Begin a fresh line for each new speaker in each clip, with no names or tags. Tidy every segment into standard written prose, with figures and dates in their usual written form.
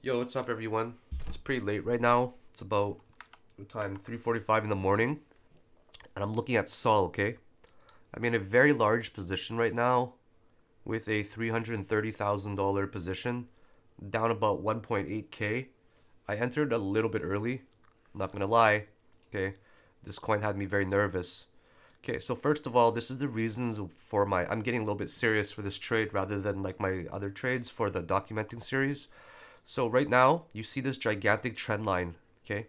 Yo, what's up, everyone? It's pretty late right now. It's about what time 3:45 in the morning, and I'm looking at Sol. Okay, I'm in a very large position right now with a $330,000 position, down about 1.8k. I entered a little bit early. I'm not gonna lie. Okay, this coin had me very nervous. Okay, so first of all, this is the reasons for my. I'm getting a little bit serious for this trade rather than like my other trades for the documenting series. So right now, you see this gigantic trend line, okay?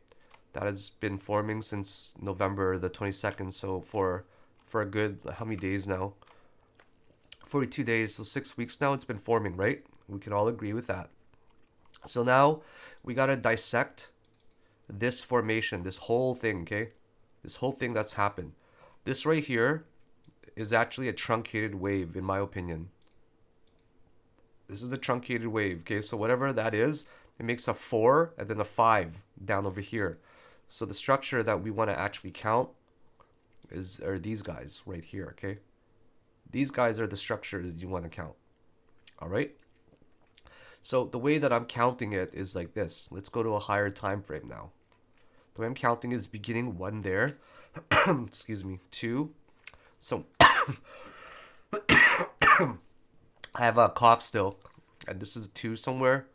That has been forming since November the 22nd. So for a good how many days now? 42 days, so 6 weeks now it's been forming, right? We can all agree with that. So now we got to dissect this formation, this whole thing, okay? This whole thing that's happened. This right here is actually a truncated wave in my opinion. This is a truncated wave, okay? So whatever that is, it makes a 4 and then a 5 down over here. So the structure that we want to actually count are these guys right here, okay? These guys are the structures you want to count, all right? So the way that I'm counting it is like this. Let's go to a higher time frame now. The way I'm counting is beginning 1 there. Excuse me, 2. So I have a cough still, and this is 2 somewhere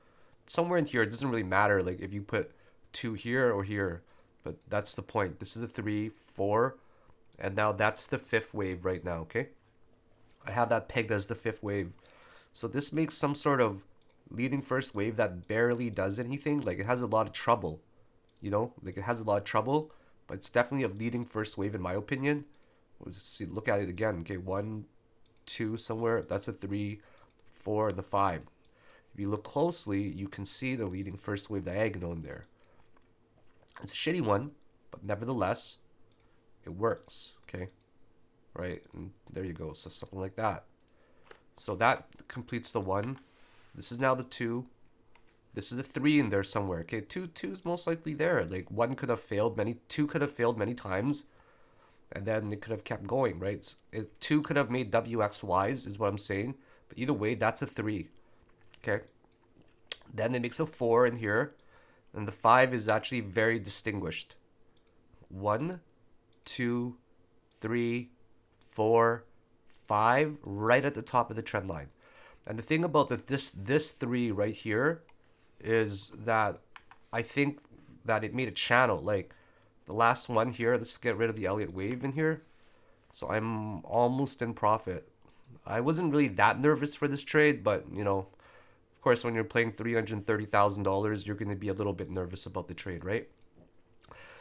in here. It doesn't really matter like if you put 2 here or here, but that's the point. This is a 3, 4, and now that's the 5th wave right now, okay? I have that pegged as the 5th wave. So this makes some sort of leading first wave that barely does anything. Like it has a lot of trouble, like it has a lot of trouble, but it's definitely a leading first wave in my opinion. We'll just see, look at it again. Okay, 1, 2 somewhere. That's a 3, 4, and the 5. If you look closely, you can see the leading first wave diagonal in there. It's a shitty one, but nevertheless, it works. Okay, right, and there you go. So something like that. So that completes the 1. This is now the 2. This is a 3 in there somewhere. Okay, 2 is most likely there. Like 1 could have failed many, 2 could have failed many times, and then it could have kept going, right? 2 could have made WXYs, is what I'm saying. But either way, that's a 3. Okay. Then it makes a 4 in here, and the 5 is actually very distinguished. 1, 2, 3, 4, 5, right at the top of the trend line. And the thing about this 3 right here is that I think that it made a channel. Like the last one here, let's get rid of the Elliott wave in here. So I'm almost in profit. I wasn't really that nervous for this trade, but of course, when you're playing $330,000, you're going to be a little bit nervous about the trade, right?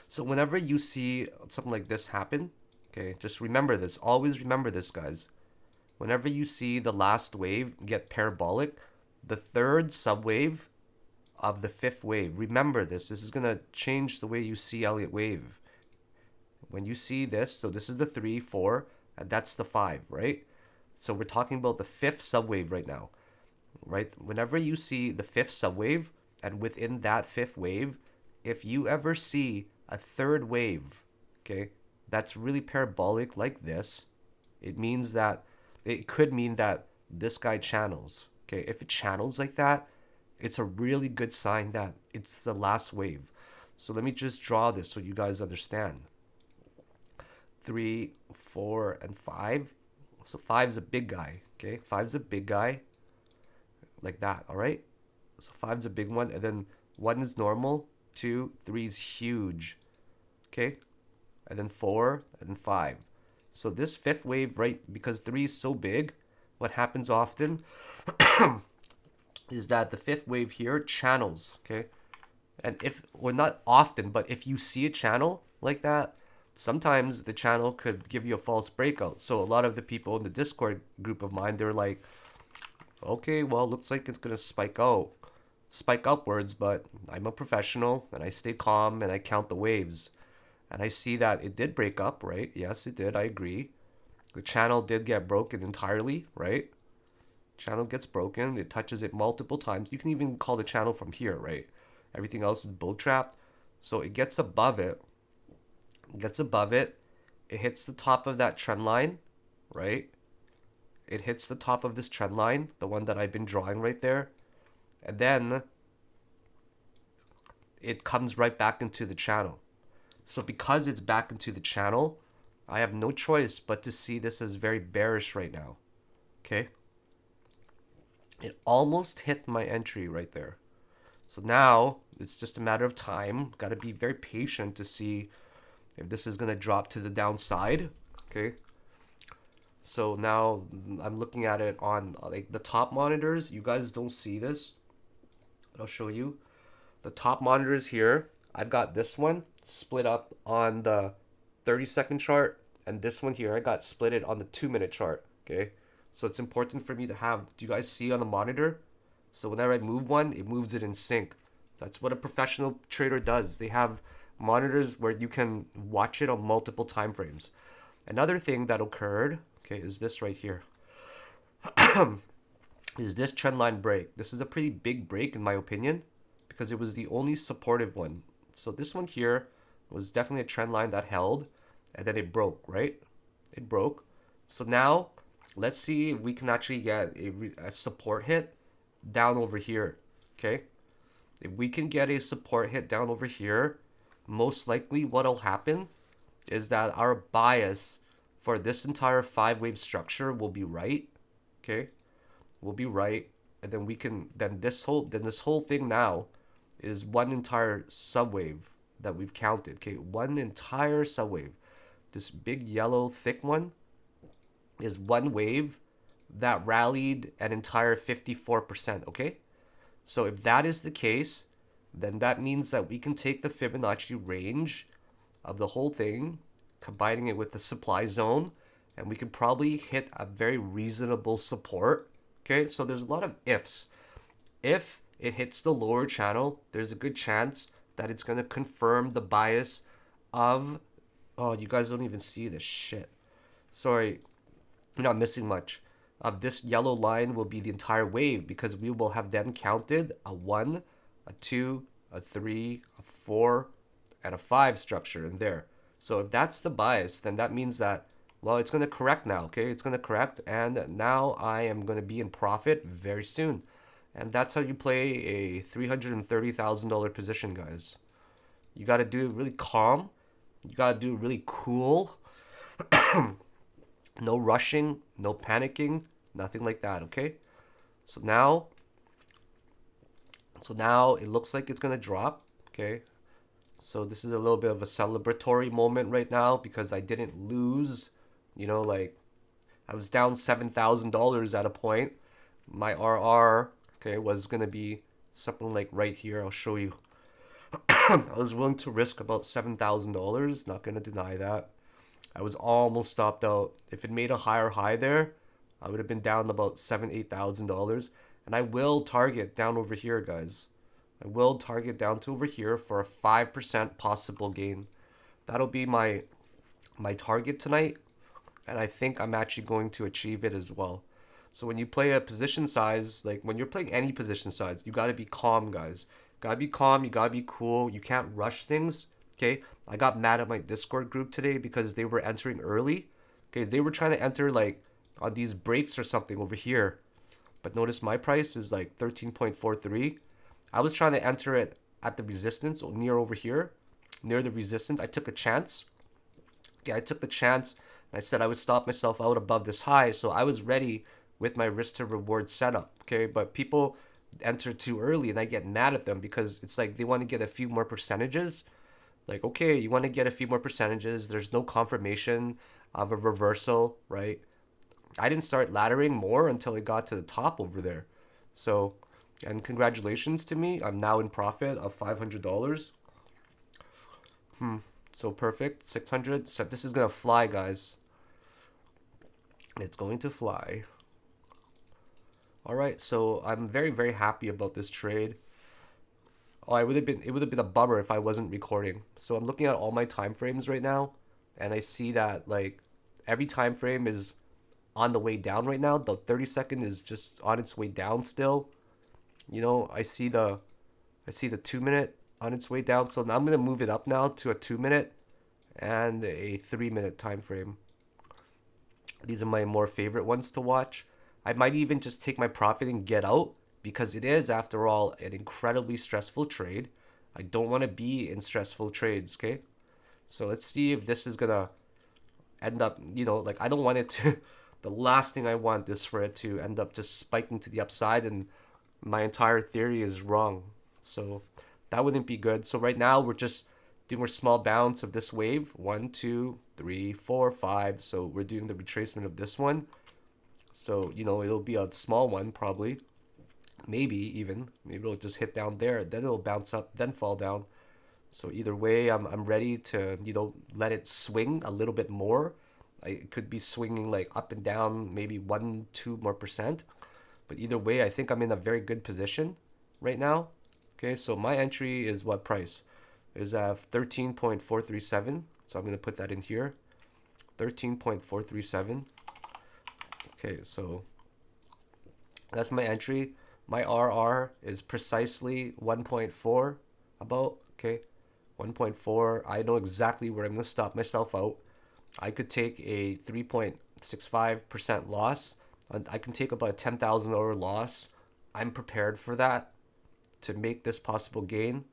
So whenever you see something like this happen, okay, just remember this. Always remember this, guys. Whenever you see the last wave get parabolic, the third subwave of the 5th wave, remember this. This is going to change the way you see Elliott wave. When you see this, so this is the 3, 4, and that's the 5, right? So we're talking about the 5th subwave right now, right? Whenever you see the 5th subwave, and within that 5th wave, if you ever see a 3rd wave, okay, that's really parabolic like this, it could mean that this guy channels. Okay, if it channels like that, it's a really good sign that it's the last wave. So let me just draw this so you guys understand. 3, 4, and 5. So 5 is a big guy. Okay, 5 is a big guy, like that. All right. So 5 is a big one, and then 1 is normal. 2, 3 is huge. Okay, and then 4, and then 5. So this 5th wave, right, because 3 is so big, what happens often is that the 5th wave here channels, okay? And not often, but if you see a channel like that, sometimes the channel could give you a false breakout. So a lot of the people in the Discord group of mine, they're like, okay, well, looks like it's going to spike upwards, but I'm a professional and I stay calm and I count the waves. And I see that it did break up, right? Yes, it did. I agree. The channel did get broken entirely, right? Channel gets broken. It touches it multiple times. You can even call the channel from here, right? Everything else is bull trap. So it gets above it. It hits the top of that trend line, right? It hits the top of this trend line, the one that I've been drawing right there. And then it comes right back into the channel. So because it's back into the channel, I have no choice but to see this as very bearish right now. Okay? It almost hit my entry right there. So now it's just a matter of time. Got to be very patient to see if this is going to drop to the downside. Okay? So now I'm looking at it on like the top monitors. You guys don't see this, but I'll show you. The top monitors here, I've got this one split up on the 30-second chart, and this one here I got split it on the 2-minute chart. Okay, so it's important for me to have, do you guys see on the monitor? So whenever I move one, it moves it in sync. That's what a professional trader does. They have monitors where you can watch it on multiple time frames. Another thing that occurred, okay, is this right here. Is this trend line break. This is a pretty big break in my opinion, because it was the only supportive one. So this one here was definitely a trend line that held, and then it broke, right? It broke. So now let's see if we can actually get a support hit down over here. Okay, if we can get a support hit down over here, most likely what'll happen is that our bias for this entire 5-wave structure will be right. Okay, will be right, and then we can this whole thing now is one entire subwave that we've counted. Okay, one entire subwave. This big yellow thick one is one wave that rallied an entire 54%. Okay, so if that is the case, then that means that we can take the Fibonacci range of the whole thing, combining it with the supply zone, and we can probably hit a very reasonable support. Okay, so there's a lot of ifs. If it hits the lower channel, there's a good chance that it's going to confirm the bias of, oh, you guys don't even see this shit. Sorry, you're not missing much. This yellow line will be the entire wave, because we will have then counted a 1, a 2, a 3, a 4, and a 5 structure in there. So if that's the bias, then that means that, well, it's going to correct now, okay? It's going to correct, and now I am going to be in profit very soon. And that's how you play a $330,000 position, guys. You got to do it really calm. You got to do it really cool. No rushing, no panicking, nothing like that, okay? So now it looks like it's going to drop, okay? So this is a little bit of a celebratory moment right now, because I didn't lose, like I was down $7,000 at a point. My RR, okay, was going to be something like right here. I'll show you. I was willing to risk about $7,000, not going to deny that. I was almost stopped out. If it made a higher high there, I would have been down about $8,000. And I will target down over here, guys. I will target down to over here for a 5% possible gain. That'll be my target tonight, and I think I'm actually going to achieve it as well. So when you play a position size, like when you're playing any position size, you got to be calm, guys. Got to be calm, you got to be cool. You can't rush things, okay? I got mad at my Discord group today because they were entering early. Okay, they were trying to enter like on these breaks or something over here. But notice my price is like 13.43. I was trying to enter it at the resistance, or near over here, near the resistance. I took a chance. Okay, I took the chance, and I said I would stop myself out above this high, so I was ready with my risk to reward setup. Okay, but people enter too early, and I get mad at them because it's like they want to get a few more percentages. Like, okay, you want to get a few more percentages. There's no confirmation of a reversal, right? I didn't start laddering more until it got to the top over there. So, and congratulations to me. I'm now in profit of $500. So perfect. 600. So this is going to fly, guys. It's going to fly. All right. So I'm very, very happy about this trade. Oh, it would have been a bummer if I wasn't recording. So I'm looking at all my time frames right now, and I see that like every time frame is on the way down right now. The 30-second is just on its way down still. I see the 2-minute on its way down. So now I'm gonna move it up now to a 2-minute and a 3-minute time frame. These are my more favorite ones to watch. I might even just take my profit and get out, because it is, after all, an incredibly stressful trade. I don't want to be in stressful trades, okay? So let's see if this is gonna end up, like I don't want it to, the last thing I want is for it to end up just spiking to the upside and my entire theory is wrong. So that wouldn't be good. So right now we're just doing a small bounce of this wave. 1, 2, 3, 4, 5. So we're doing the retracement of this one. So, it'll be a small one probably. Maybe even. Maybe it'll just hit down there. Then it'll bounce up, then fall down. So either way, I'm ready to, let it swing a little bit more. It could be swinging like up and down, maybe 1, 2 more percent. But either way, I think I'm in a very good position right now. Okay, so my entry is what price? Is at 13.437. So I'm going to put that in here. 13.437. Okay, so that's my entry. My RR is precisely 1.4 about, okay? 1.4. I know exactly where I'm going to stop myself out. I could take a 3.65% loss. I can take about a $10,000 loss. I'm prepared for that to make this possible gain.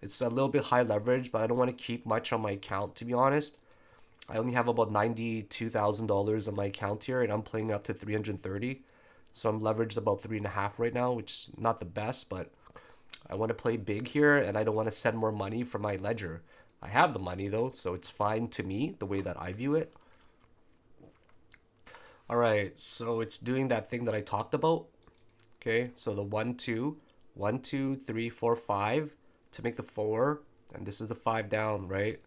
It's a little bit high leverage, but I don't want to keep much on my account, to be honest. I only have about $92,000 on my account here, and I'm playing up to 330. So I'm leveraged about 3.5 right now, which is not the best, but I want to play big here, and I don't want to send more money from my ledger. I have the money, though, so it's fine to me, the way that I view it. All right, so it's doing that thing that I talked about. Okay, so the 1, 2, 1, 2, 3, 4, 5 to make the 4, and this is the 5 down, right?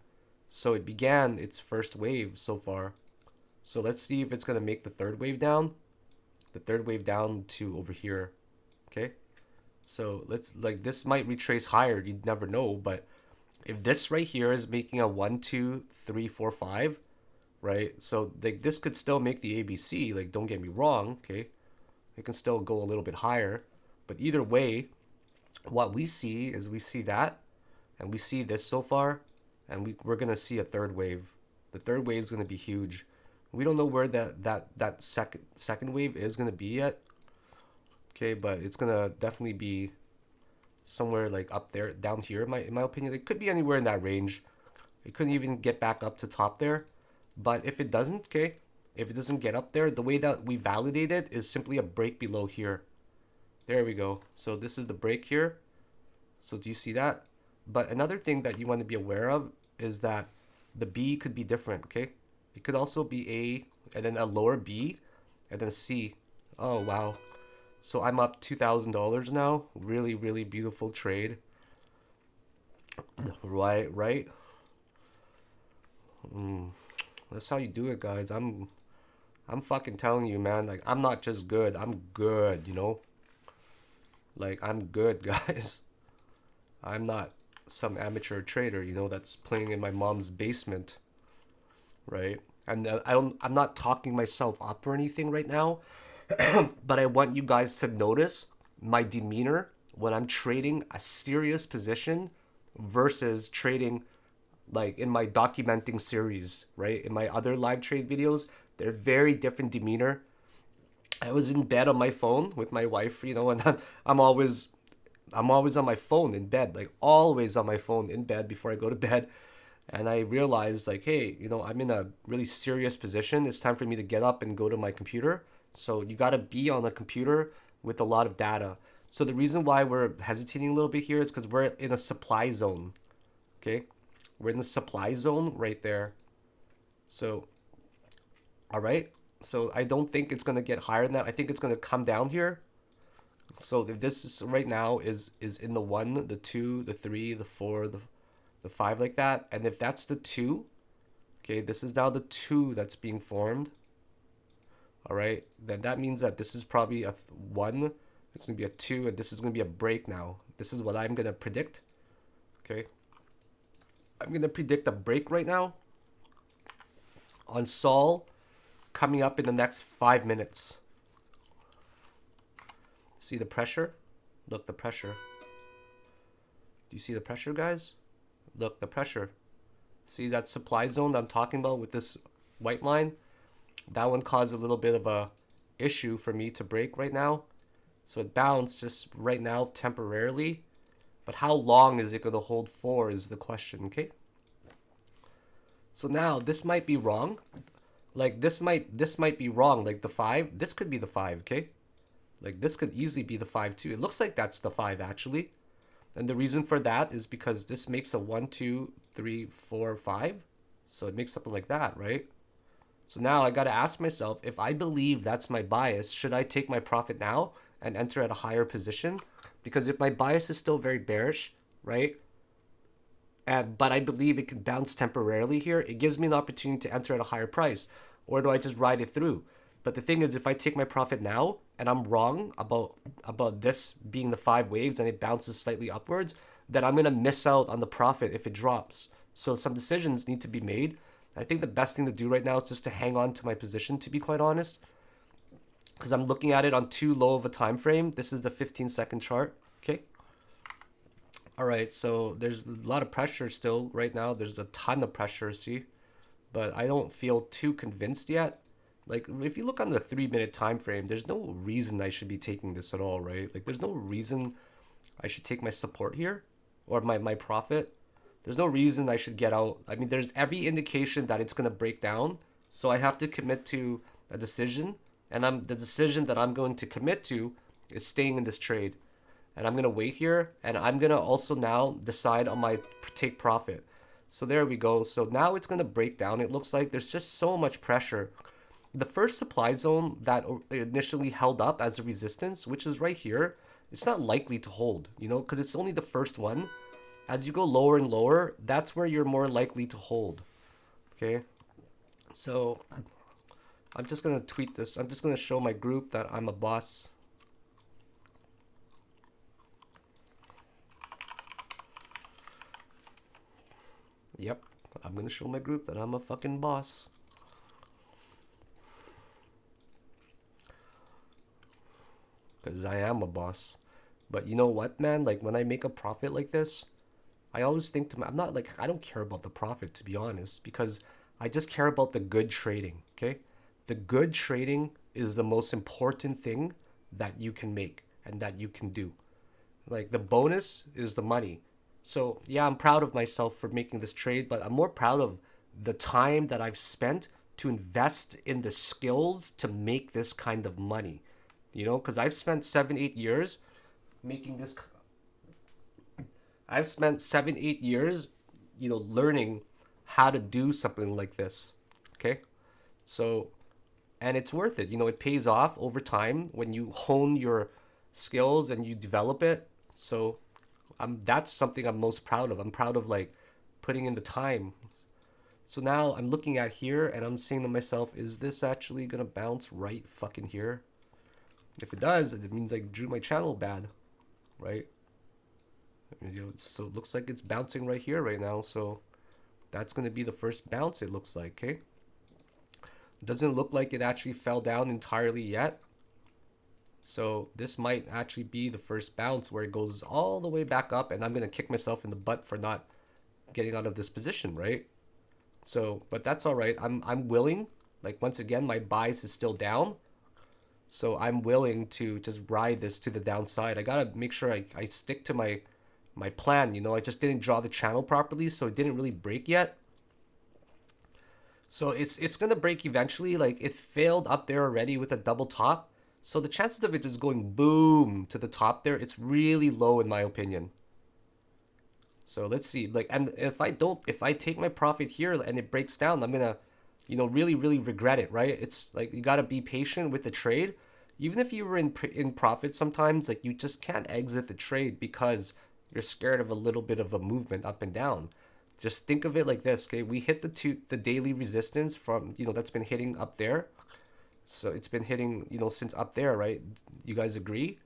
So it began its first wave so far. So let's see if it's gonna make the third wave down. The third wave down to over here. Okay, so this might retrace higher. You'd never know, but if this right here is making a 1, 2, 3, 4, 5, right? So this could still make the ABC. Like, don't get me wrong, okay? It can still go a little bit higher, but either way, what we see is we see that, and we see this so far, and we're gonna see a third wave. The third wave is gonna be huge. We don't know where that second wave is gonna be yet. Okay, but it's gonna definitely be somewhere like up there, down here. In my opinion, it could be anywhere in that range. It couldn't even get back up to top there. But if it doesn't, okay, if it doesn't get up there, the way that we validate it is simply a break below here. There we go. So this is the break here. So do you see that? But another thing that you want to be aware of is that the B could be different, okay? It could also be A and then a lower B and then a C. Oh, wow. So I'm up $2,000 now. Really, really beautiful trade. Right? That's how you do it, guys. I'm fucking telling you, man. Like, I'm not just good. I'm good, Like, I'm good, guys. I'm not some amateur trader, that's playing in my mom's basement, right? And I'm not talking myself up or anything right now, but I want you guys to notice my demeanor when I'm trading a serious position versus trading like in my documenting series, right? In my other live trade videos, they're very different demeanor. I was in bed on my phone with my wife, and I'm always on my phone in bed, like always on my phone in bed before I go to bed. And I realized like, hey, I'm in a really serious position. It's time for me to get up and go to my computer. So you got to be on a computer with a lot of data. So the reason why we're hesitating a little bit here is because we're in a supply zone. Okay, we're in the supply zone right there. So, all right. So I don't think it's gonna get higher than that. I think it's gonna come down here. So if this is right now is in the 1, the 2, the 3, the 4, the 5 like that, and if that's the 2, okay, this is now the 2 that's being formed. All right, then that means that this is probably a 1. It's gonna be a 2, and this is gonna be a break now. This is what I'm gonna predict. Okay, I'm gonna predict a break right now on Sol coming up in the next 5 minutes. See the pressure? Look, the pressure. Do you see the pressure, guys? Look, the pressure. See that supply zone that I'm talking about with this white line? That one caused a little bit of a issue for me to break right now. So it bounced just right now temporarily. But how long is it going to hold for is the question, okay? So now this might be wrong. Like this might be wrong. Like the 5, this could be the 5, okay? Like this could easily be the 5 too. It looks like that's the 5 actually. And the reason for that is because this makes a 1, 2, 3, 4, 5. So it makes something like that, right? So now I got to ask myself, if I believe that's my bias, should I take my profit now and enter at a higher position? Because if my bias is still very bearish, right? But I believe it can bounce temporarily here, it gives me an opportunity to enter at a higher price. Or do I just ride it through? But the thing is, if I take my profit now and I'm wrong about this being the 5 waves and it bounces slightly upwards, then I'm gonna miss out on the profit if it drops. So some decisions need to be made. I think the best thing to do right now is just to hang on to my position, to be quite honest, because I'm looking at it on too low of a time frame. This is the 15-second chart. Okay. All right. So there's a lot of pressure still right now. There's a ton of pressure, see, but I don't feel too convinced yet. Like if you look on the 3-minute time frame, there's no reason I should be taking this at all, right? Like there's no reason I should take my support here or my profit. There's no reason I should get out. I mean, there's every indication that it's going to break down. So I have to commit to a decision. And the decision that I'm going to commit to is staying in this trade. And I'm going to wait here. And I'm going to also now decide on my take profit. So there we go. So now it's going to break down. It looks like there's just so much pressure. The first supply zone that initially held up as a resistance, which is right here, it's not likely to hold, you know, because it's only the first one. As you go lower and lower, that's where you're more likely to hold. Okay. So I'm just going to tweet this. I'm just going to show my group that I'm a boss. Yep. I'm going to show my group that I'm a fucking boss. Because I am a boss. But you know what, man? Like when I make a profit like this, I always think to I'm not like, I don't care about the profit, to be honest, because I just care about the good trading, okay? The good trading is the most important thing that you can make and that you can do. Like the bonus is the money. So yeah, I'm proud of myself for making this trade, but I'm more proud of the time that I've spent to invest in the skills to make this kind of money. You know, because I've spent 7, 8 years making this. I've spent 7, 8 years, you know, learning how to do something like this. Okay. So, and it's worth it. You know, it pays off over time when you hone your skills and you develop it. So, that's something I'm most proud of. I'm proud of like putting in the time. So now I'm looking at here and I'm saying to myself, is this actually going to bounce right fucking here? If it does, it means I drew my channel bad, right? So it looks like it's bouncing right here right now. So that's going to be the first bounce, it looks like, okay? Doesn't look like it actually fell down entirely yet. So this might actually be the first bounce where it goes all the way back up, and I'm going to kick myself in the butt for not getting out of this position, right? So, but that's all right. I'm willing. Like, once again, my bias is still down. So I'm willing to just ride this to the downside. I gotta make sure I stick to my plan. You know, I just didn't draw the channel properly, so it didn't really break yet. So it's gonna break eventually. Like it failed up there already with a double top. So the chances of it just going boom to the top there, it's really low in my opinion. So let's see. Like, and if I take my profit here and it breaks down, I'm gonna, you know, really, really regret it, right? It's like you gotta be patient with the trade. Even if you were in profit sometimes, like you just can't exit the trade because you're scared of a little bit of a movement up and down. Just think of it like this, okay? We hit the daily resistance from, you know, that's been hitting up there. So it's been hitting, you know, since up there, right? You guys agree?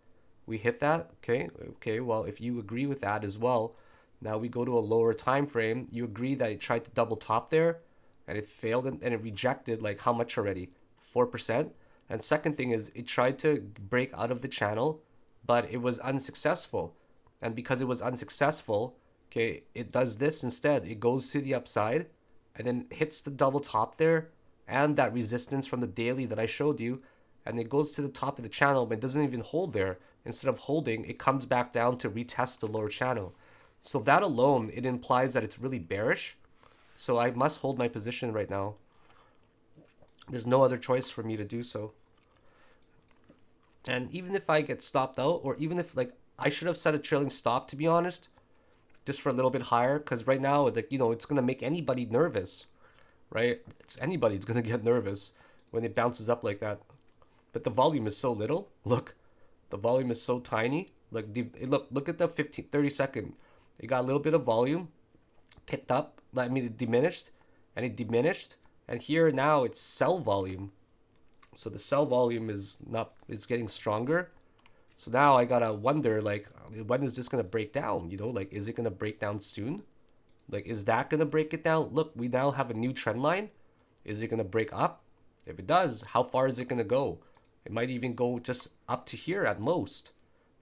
We hit that, okay? Okay, well, if you agree with that as well, now we go to a lower time frame. You agree that it tried to double top there and it failed and it rejected like how much already? 4%. And second thing is it tried to break out of the channel, but it was unsuccessful. And because it was unsuccessful, okay, it does this instead. It goes to the upside and then hits the double top there and that resistance from the daily that I showed you. And it goes to the top of the channel, but it doesn't even hold there. instead of holding, it comes back down to retest the lower channel. So that alone, it implies that it's really bearish. So I must hold my position right now. There's no other choice for me to do so. And even if I get stopped out, or even if like I should have set a trailing stop, to be honest, just for a little bit higher, because right now, like, you know, it's gonna make anybody nervous, right? It's anybody's gonna get nervous when it bounces up like that. But the volume is so little. Look, the volume is so tiny. Like, look at the 30 second. It got a little bit of volume, picked up. I mean, it diminished, and it diminished, and here now it's sell volume. So the sell volume is getting stronger. So now I gotta wonder, like, when is this gonna break down? You know, like, is it gonna break down soon? Like, is that gonna break it down? Look, we now have a new trend line. Is it gonna break up? If it does, how far is it gonna go? It might even go just up to here at most,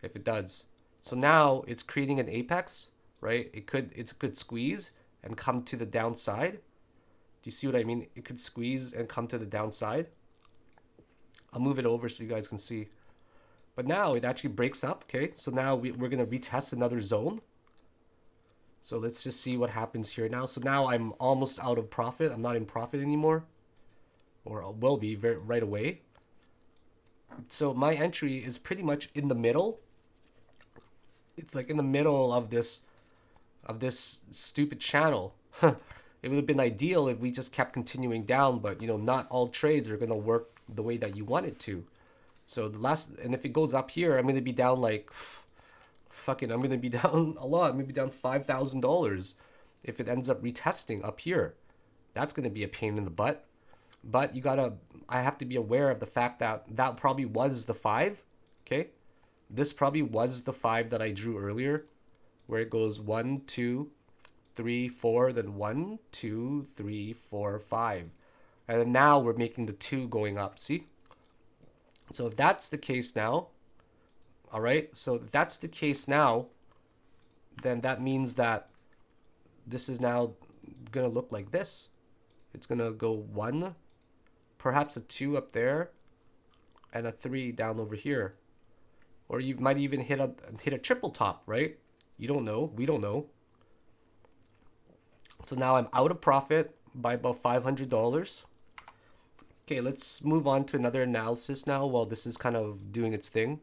if it does. So now it's creating an apex, right? It could squeeze and come to the downside. Do you see what I mean? It could squeeze and come to the downside. I'll move it over so you guys can see. But now it actually breaks up, okay? So now we're going to retest another zone. So let's just see what happens here now. So now I'm almost out of profit. I'm not in profit anymore. Or I will be right away. So my entry is pretty much in the middle. It's like in the middle of this stupid channel. It would have been ideal if we just kept continuing down, but you know, not all trades are going to work the way that you want it to. So and if it goes up here, I'm going to be down like, I'm going to be down a lot. I'm going to be down $5,000 if it ends up retesting up here. That's going to be a pain in the butt. But I have to be aware of the fact that that probably was the 5, okay? This probably was the 5 that I drew earlier, where it goes 1, 2, 3, 4, then 1, 2, 3, 4, 5. And then now we're making the 2 going up, see? So if that's the case now, all right? So if that's the case now, then that means that this is now going to look like this. It's going to go 1, perhaps a 2 up there, and a 3 down over here. Or you might even hit a triple top, right? You don't know. We don't know. So now I'm out of profit by about $500. Okay, let's move on to another analysis now while this is kind of doing its thing.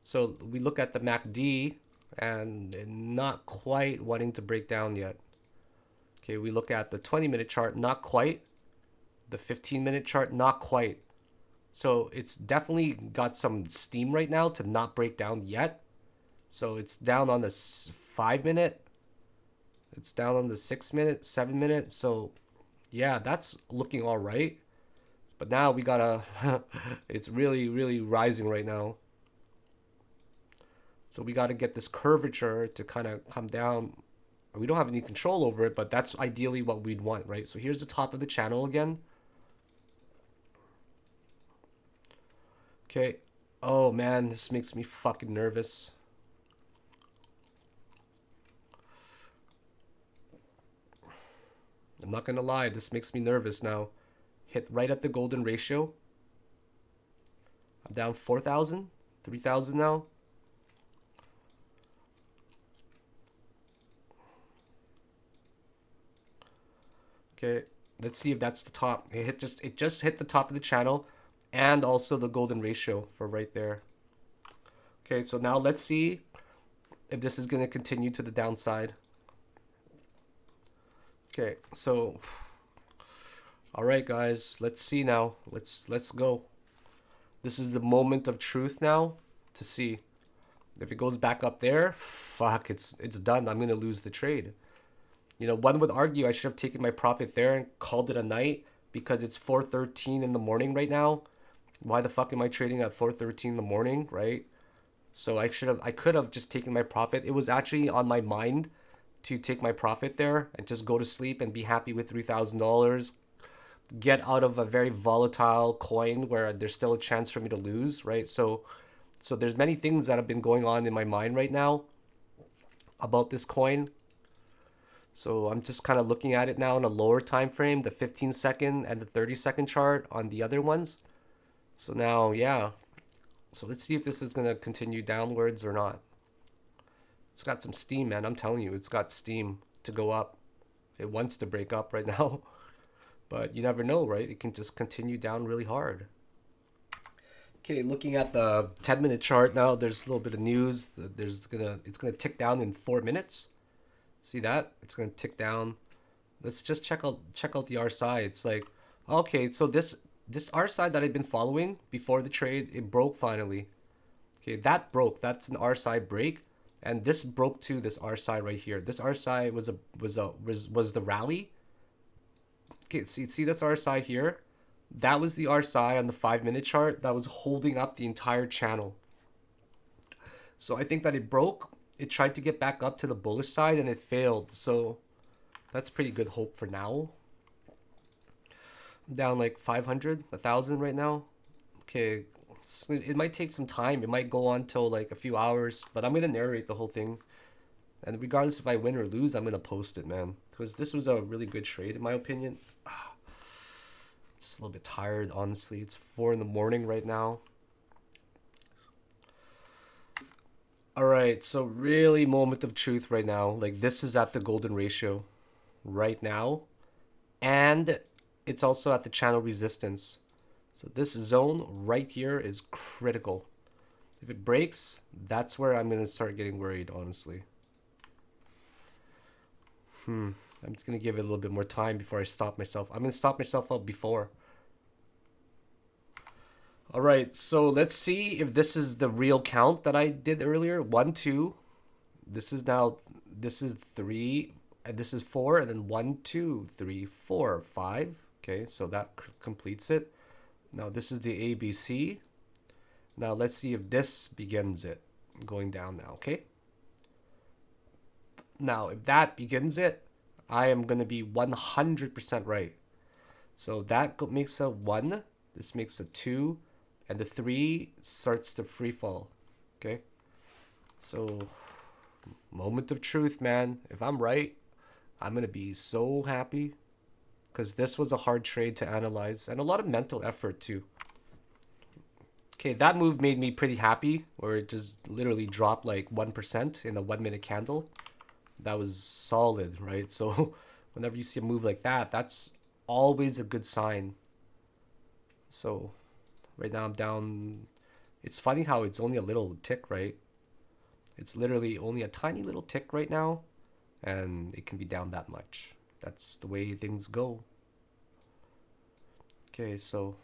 So we look at the MACD and not quite wanting to break down yet. Okay, we look at the 20-minute chart, not quite. The 15-minute chart, not quite. So it's definitely got some steam right now to not break down yet. So it's down on the 5-minute. It's down on the 6-minute, 7-minute. So yeah, that's looking all right. But now we gotta, it's really, really rising right now. So we gotta get this curvature to kind of come down. We don't have any control over it, but that's ideally what we'd want, right? So here's the top of the channel again. Okay. Oh man, this makes me fucking nervous. I'm not gonna lie, this makes me nervous now. Hit right at the golden ratio. I'm down 4,000, 3,000 now. Okay, let's see if that's the top. It just hit the top of the channel and also the golden ratio for right there. Okay, so now let's see if this is going to continue to the downside. Okay, so all right guys, let's see now. Let's go. This is the moment of truth now to see. If it goes back up there, fuck, it's done. I'm going to lose the trade. You know, one would argue I should have taken my profit there and called it a night because it's 4:13 in the morning right now. Why the fuck am I trading at 4:13 in the morning, right? So I could have just taken my profit. It was actually on my mind to take my profit there and just go to sleep and be happy with $3,000. Get out of a very volatile coin where there's still a chance for me to lose, right? So there's many things that have been going on in my mind right now about this coin. So I'm just kind of looking at it now in a lower time frame, the 15-second and the 30-second chart on the other ones. So now, yeah, So let's see if this is gonna continue downwards or not. It's got some steam, man. I'm telling you, it's got steam to go up. It wants to break up right now, but you never know, right? It can just continue down really hard. Okay, looking at the 10-minute chart now, there's a little bit of news. It's gonna tick down in 4 minutes. See that? It's gonna tick down. Let's just check out the RSI. It's like, okay, so this RSI that I've been following before the trade, it broke finally. Okay, that broke. That's an RSI break, and this broke to this RSI right here. This RSI was the rally. Okay, see this RSI here. That was the RSI on the 5-minute chart that was holding up the entire channel. So I think that it broke. It tried to get back up to the bullish side and it failed. So that's pretty good hope for now. I'm down like 500, 1,000 right now. Okay, so it might take some time. It might go on till like a few hours, but I'm gonna narrate the whole thing. And regardless if I win or lose, I'm gonna post it, man. Because this was a really good trade in my opinion. Just a little bit tired, honestly. It's 4 in the morning right now. All right, so really moment of truth right now. Like this is at the golden ratio right now. And it's also at the channel resistance. So this zone right here is critical. If it breaks, that's where I'm going to start getting worried, honestly. I'm just going to give it a little bit more time before I stop myself. I'm going to stop myself up before. All right, so let's see if this is the real count that I did earlier. 1, 2. This is 3, and this is 4, and then 1, 2, 3, 4, 5. Okay, so that completes it. Now this is the ABC. Now let's see if this begins it. Going down now, okay? Now, if that begins it, I am going to be 100% right. So that makes a 1. This makes a 2. And the 3 starts to free fall. Okay? So, moment of truth, man. If I'm right, I'm going to be so happy. Because this was a hard trade to analyze. And a lot of mental effort, too. Okay, that move made me pretty happy. Where it just literally dropped like 1% in a 1-minute candle. That was solid, right? So whenever you see a move like that, that's always a good sign. So right now I'm down. It's funny how it's only a little tick, right? It's literally only a tiny little tick right now, and it can be down that much. That's the way things go. Okay, so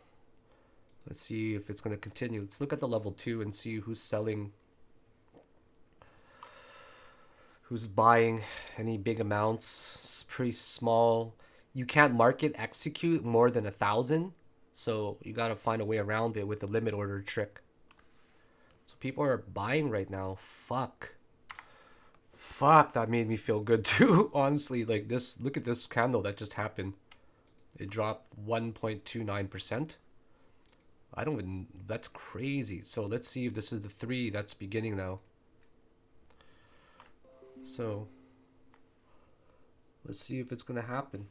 let's see if it's going to continue. Let's look at the level 2 and see who's selling, who's buying any big amounts. It's pretty small. You can't market execute more than 1,000, so you got to find a way around it with the limit order trick. So people are buying right now. Fuck, that made me feel good too. Honestly, like this, look at this candle that just happened. It dropped 1.29%. I don't even, that's crazy. So let's see if this is the 3 that's beginning now. So let's see if it's gonna happen.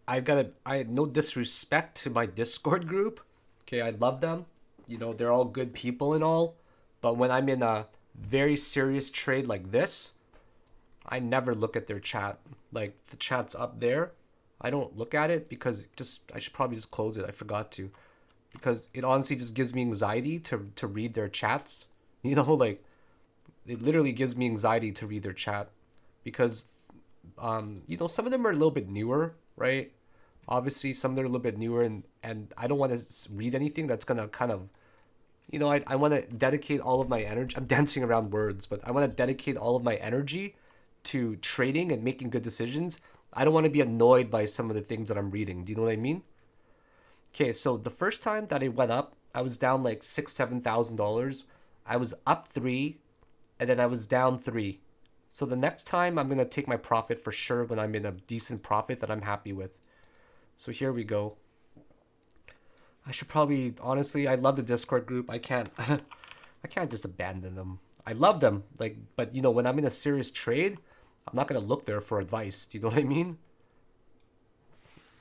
I had no disrespect to my Discord group. Okay, I love them. You know, they're all good people and all. But when I'm in a very serious trade like this, I never look at their chat. Like the chat's up there. I don't look at it because I should probably just close it. I forgot to. Because it honestly just gives me anxiety to read their chats. You know, like it literally gives me anxiety to read their chat. Because you know, some of them are a little bit newer, right? Obviously some of them are a little bit newer, and I don't want to read anything that's gonna kind of, you know, I want to dedicate all of my energy. I'm dancing around words, but I want to dedicate all of my energy to trading and making good decisions. I don't want to be annoyed by some of the things that I'm reading. Do you know what I mean? Okay, so the first time that it went up, I was down like $6,000-$7,000. I was up 3, and then I was down 3. So the next time I'm gonna take my profit for sure when I'm in a decent profit that I'm happy with. So here we go. I should probably, honestly, I love the Discord group. I can't I can't just abandon them. I love them, like, but you know, when I'm in a serious trade, I'm not gonna look there for advice. Do you know what I mean?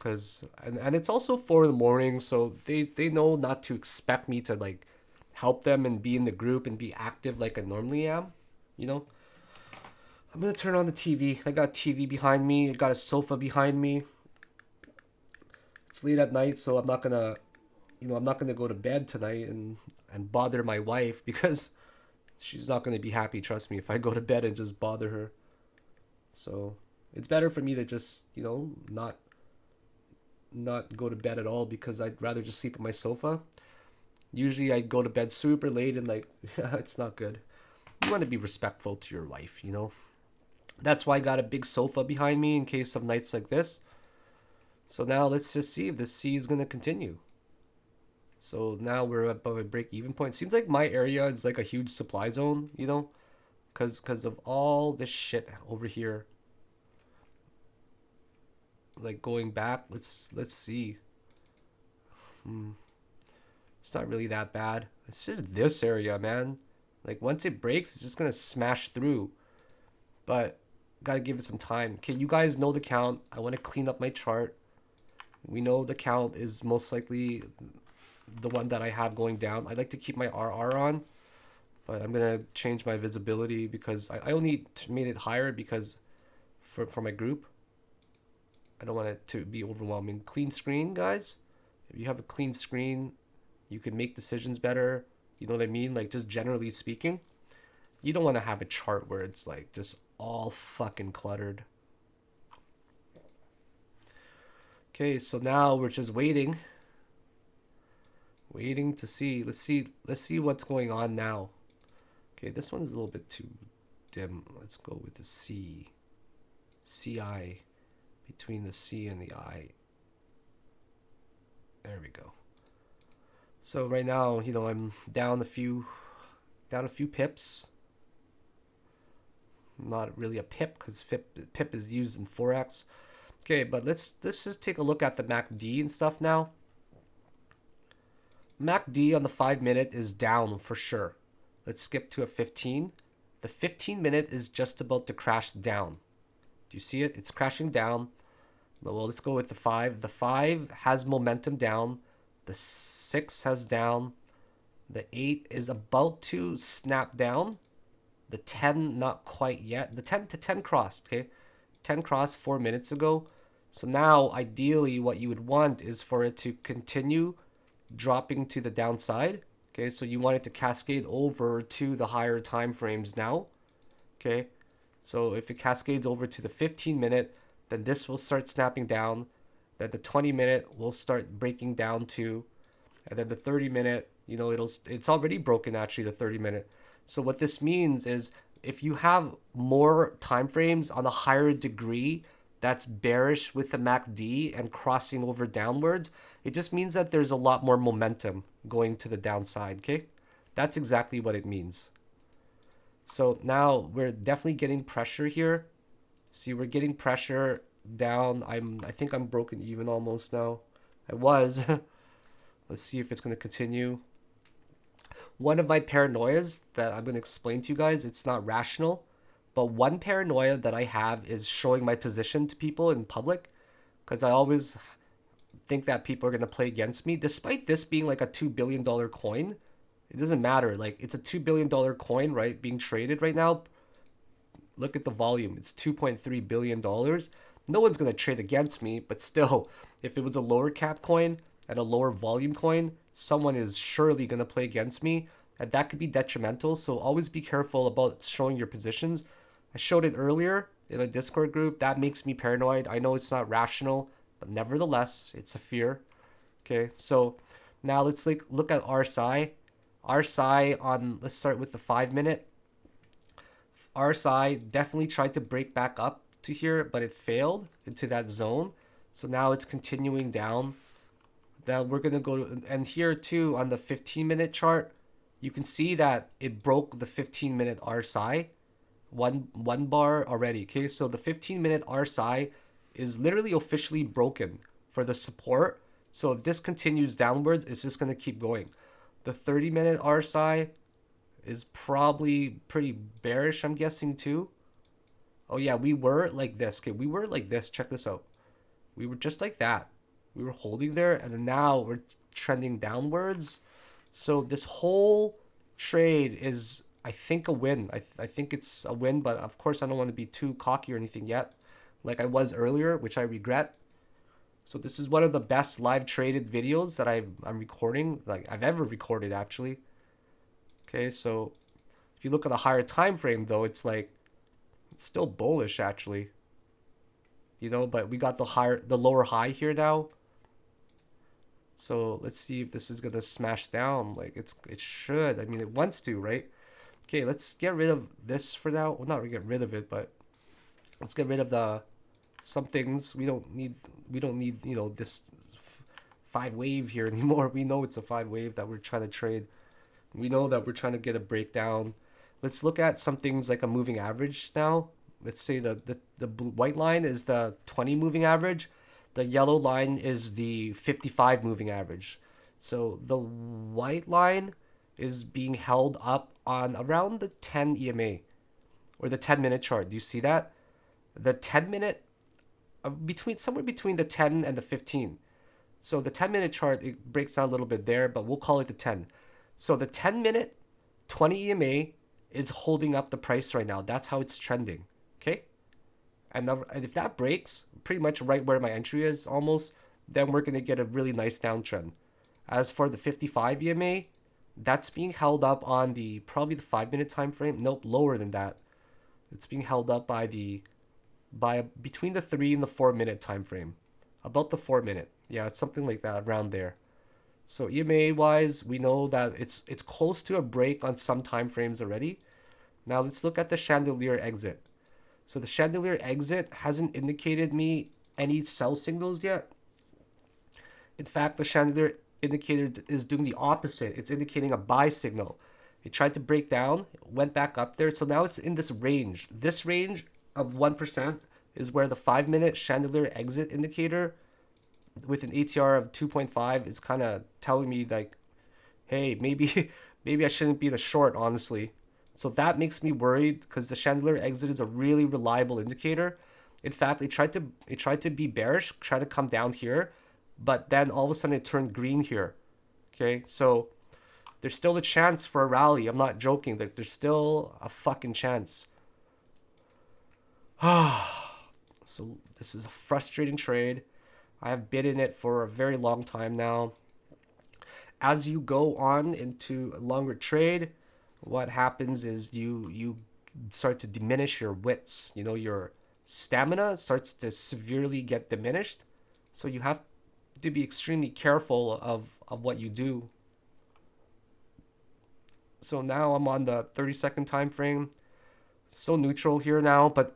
and it's also 4 in the morning, so they know not to expect me to like help them and be in the group and be active like I normally am, you know. I'm gonna turn on the TV. I got a TV behind me. I got a sofa behind me. It's late at night, so I'm not gonna go to bed tonight and bother my wife because she's not gonna be happy. Trust me, if I go to bed and just bother her. So it's better for me to just not go to bed at all because I'd rather just sleep on my sofa. Usually I go to bed super late and like it's not good. You want to be respectful to your wife, you know. That's why I got a big sofa behind me in case of nights like this. So now let's just see if this sea is gonna continue. So now we're above a break-even point. Seems like my area is like a huge supply zone, you know, because of all this shit over here. Like going back, let's see. It's not really that bad. It's just this area, man. Like once it breaks, it's just gonna smash through. But gotta give it some time. Okay, you guys know the count. I want to clean up my chart. We know the count is most likely the one that I have going down. I like to keep my RR on, but I'm gonna change my visibility because I only made it higher because for my group. I don't want it to be overwhelming. Clean screen, guys. If you have a clean screen, you can make decisions better. You know what I mean? Like just generally speaking, you don't want to have a chart where it's like just all fucking cluttered. Okay, so now we're just waiting to see. Let's see what's going on now. Okay, this one's a little bit too dim. Let's go with the CI, between the C and the I. There we go. So right now, you know, I'm down a few pips. Not really a pip because pip is used in Forex. Okay, but let's just take a look at the MACD and stuff now. MACD on the 5-minute is down for sure. Let's skip to a 15. The 15-minute is just about to crash down. Do you see it? It's crashing down. Well, let's go with the 5. The 5 has momentum down. The 6 has down. The 8 is about to snap down. The 10 not quite yet. The 10 crossed, okay? 10 crossed 4 minutes ago. So now ideally what you would want is for it to continue dropping to the downside. Okay, so you want it to cascade over to the higher time frames now. Okay, so if it cascades over to the 15-minute, then this will start snapping down. Then the 20-minute will start breaking down too. And then the 30-minute, you know, it's already broken actually, the 30-minute. So what this means is if you have more time frames on a higher degree that's bearish with the MACD and crossing over downwards, it just means that there's a lot more momentum going to the downside, okay? That's exactly what it means. So now we're definitely getting pressure here. See, we're getting pressure down. I think I'm broken even almost now. I was. Let's see if it's going to continue. One of my paranoias that I'm going to explain to you guys, it's not rational, but one paranoia that I have is showing my position to people in public, because I always think that people are going to play against me. Despite this being like a $2 billion coin, it doesn't matter. Like, it's a $2 billion coin, right, being traded right now. Look at the volume. It's $2.3 billion. No one's going to trade against me, but still, if it was a lower cap coin and a lower volume coin, someone is surely going to play against me, and that could be detrimental. So always be careful about showing your positions. I showed it earlier in a Discord group. That makes me paranoid. I know it's not rational, but nevertheless, it's a fear. Okay, so now let's look at RSI. RSI on, let's start with the 5-minute. RSI definitely tried to break back up to here, but it failed into that zone. So now it's continuing down. Now we're going to go to, and here too on the 15-minute chart, you can see that it broke the 15-minute RSI. One bar already. Okay, so the 15-minute RSI is literally officially broken for the support. So if this continues downwards, it's just going to keep going. The 30-minute RSI is probably pretty bearish, I'm guessing too. Oh yeah, we were like this. Okay, we were like this. Check this out. We were just like that. We were holding there, and then now we're trending downwards. So this whole trade is, I think, a win. I think it's a win, but of course I don't want to be too cocky or anything yet, like I was earlier, which I regret. So this is one of the best live traded videos that I'm recording, like I've ever recorded actually. Okay, so if you look at a higher time frame though, it's like it's still bullish actually. But we got the lower high here now. So let's see if this is gonna smash down. Like it should. I mean, it wants to, right? Okay, let's get rid of this for now. Well, not get rid of it, but let's get rid of the some things we don't need. We don't need this five wave here anymore. We know it's a five wave that we're trying to trade. We know that we're trying to get a breakdown. Let's look at some things like a moving average now. Let's say the white line is the 20 moving average. The yellow line is the 55 moving average. So the white line is being held up on around the 10 EMA or the 10-minute chart. Do you see that? The 10-minute somewhere between the 10 and the 15. So the 10-minute chart, it breaks down a little bit there, but we'll call it the 10. So the 10-minute 20 EMA is holding up the price right now. That's how it's trending. Okay? And if that breaks, pretty much right where my entry is almost, then we're going to get a really nice downtrend. As for the 55 EMA, that's being held up on probably the 5-minute time frame. Nope, lower than that. It's being held up by between the 3 and the 4-minute time frame. About the 4-minute. Yeah, it's something like that, around there. So EMA wise, we know that it's close to a break on some time frames already. Now let's look at the chandelier exit. So the chandelier exit hasn't indicated me any sell signals yet. In fact, the chandelier indicator is doing the opposite. It's indicating a buy signal. It tried to break down, went back up there. So now it's in this range. This range of 1% is where the 5-minute chandelier exit indicator with an ATR of 2.5 is kind of telling me like, hey, maybe I shouldn't be the short, honestly. So that makes me worried because the chandelier exit is a really reliable indicator. In fact, it tried to be bearish, try to come down here, but then all of a sudden it turned green here. Okay, so there's still a chance for a rally. I'm not joking. There's still a fucking chance. So this is a frustrating trade. I have been in it for a very long time now. As you go on into a longer trade, what happens is you start to diminish your wits. Your stamina starts to severely get diminished. So you have to be extremely careful of what you do. So now I'm on the 30-second time frame. So neutral here now, but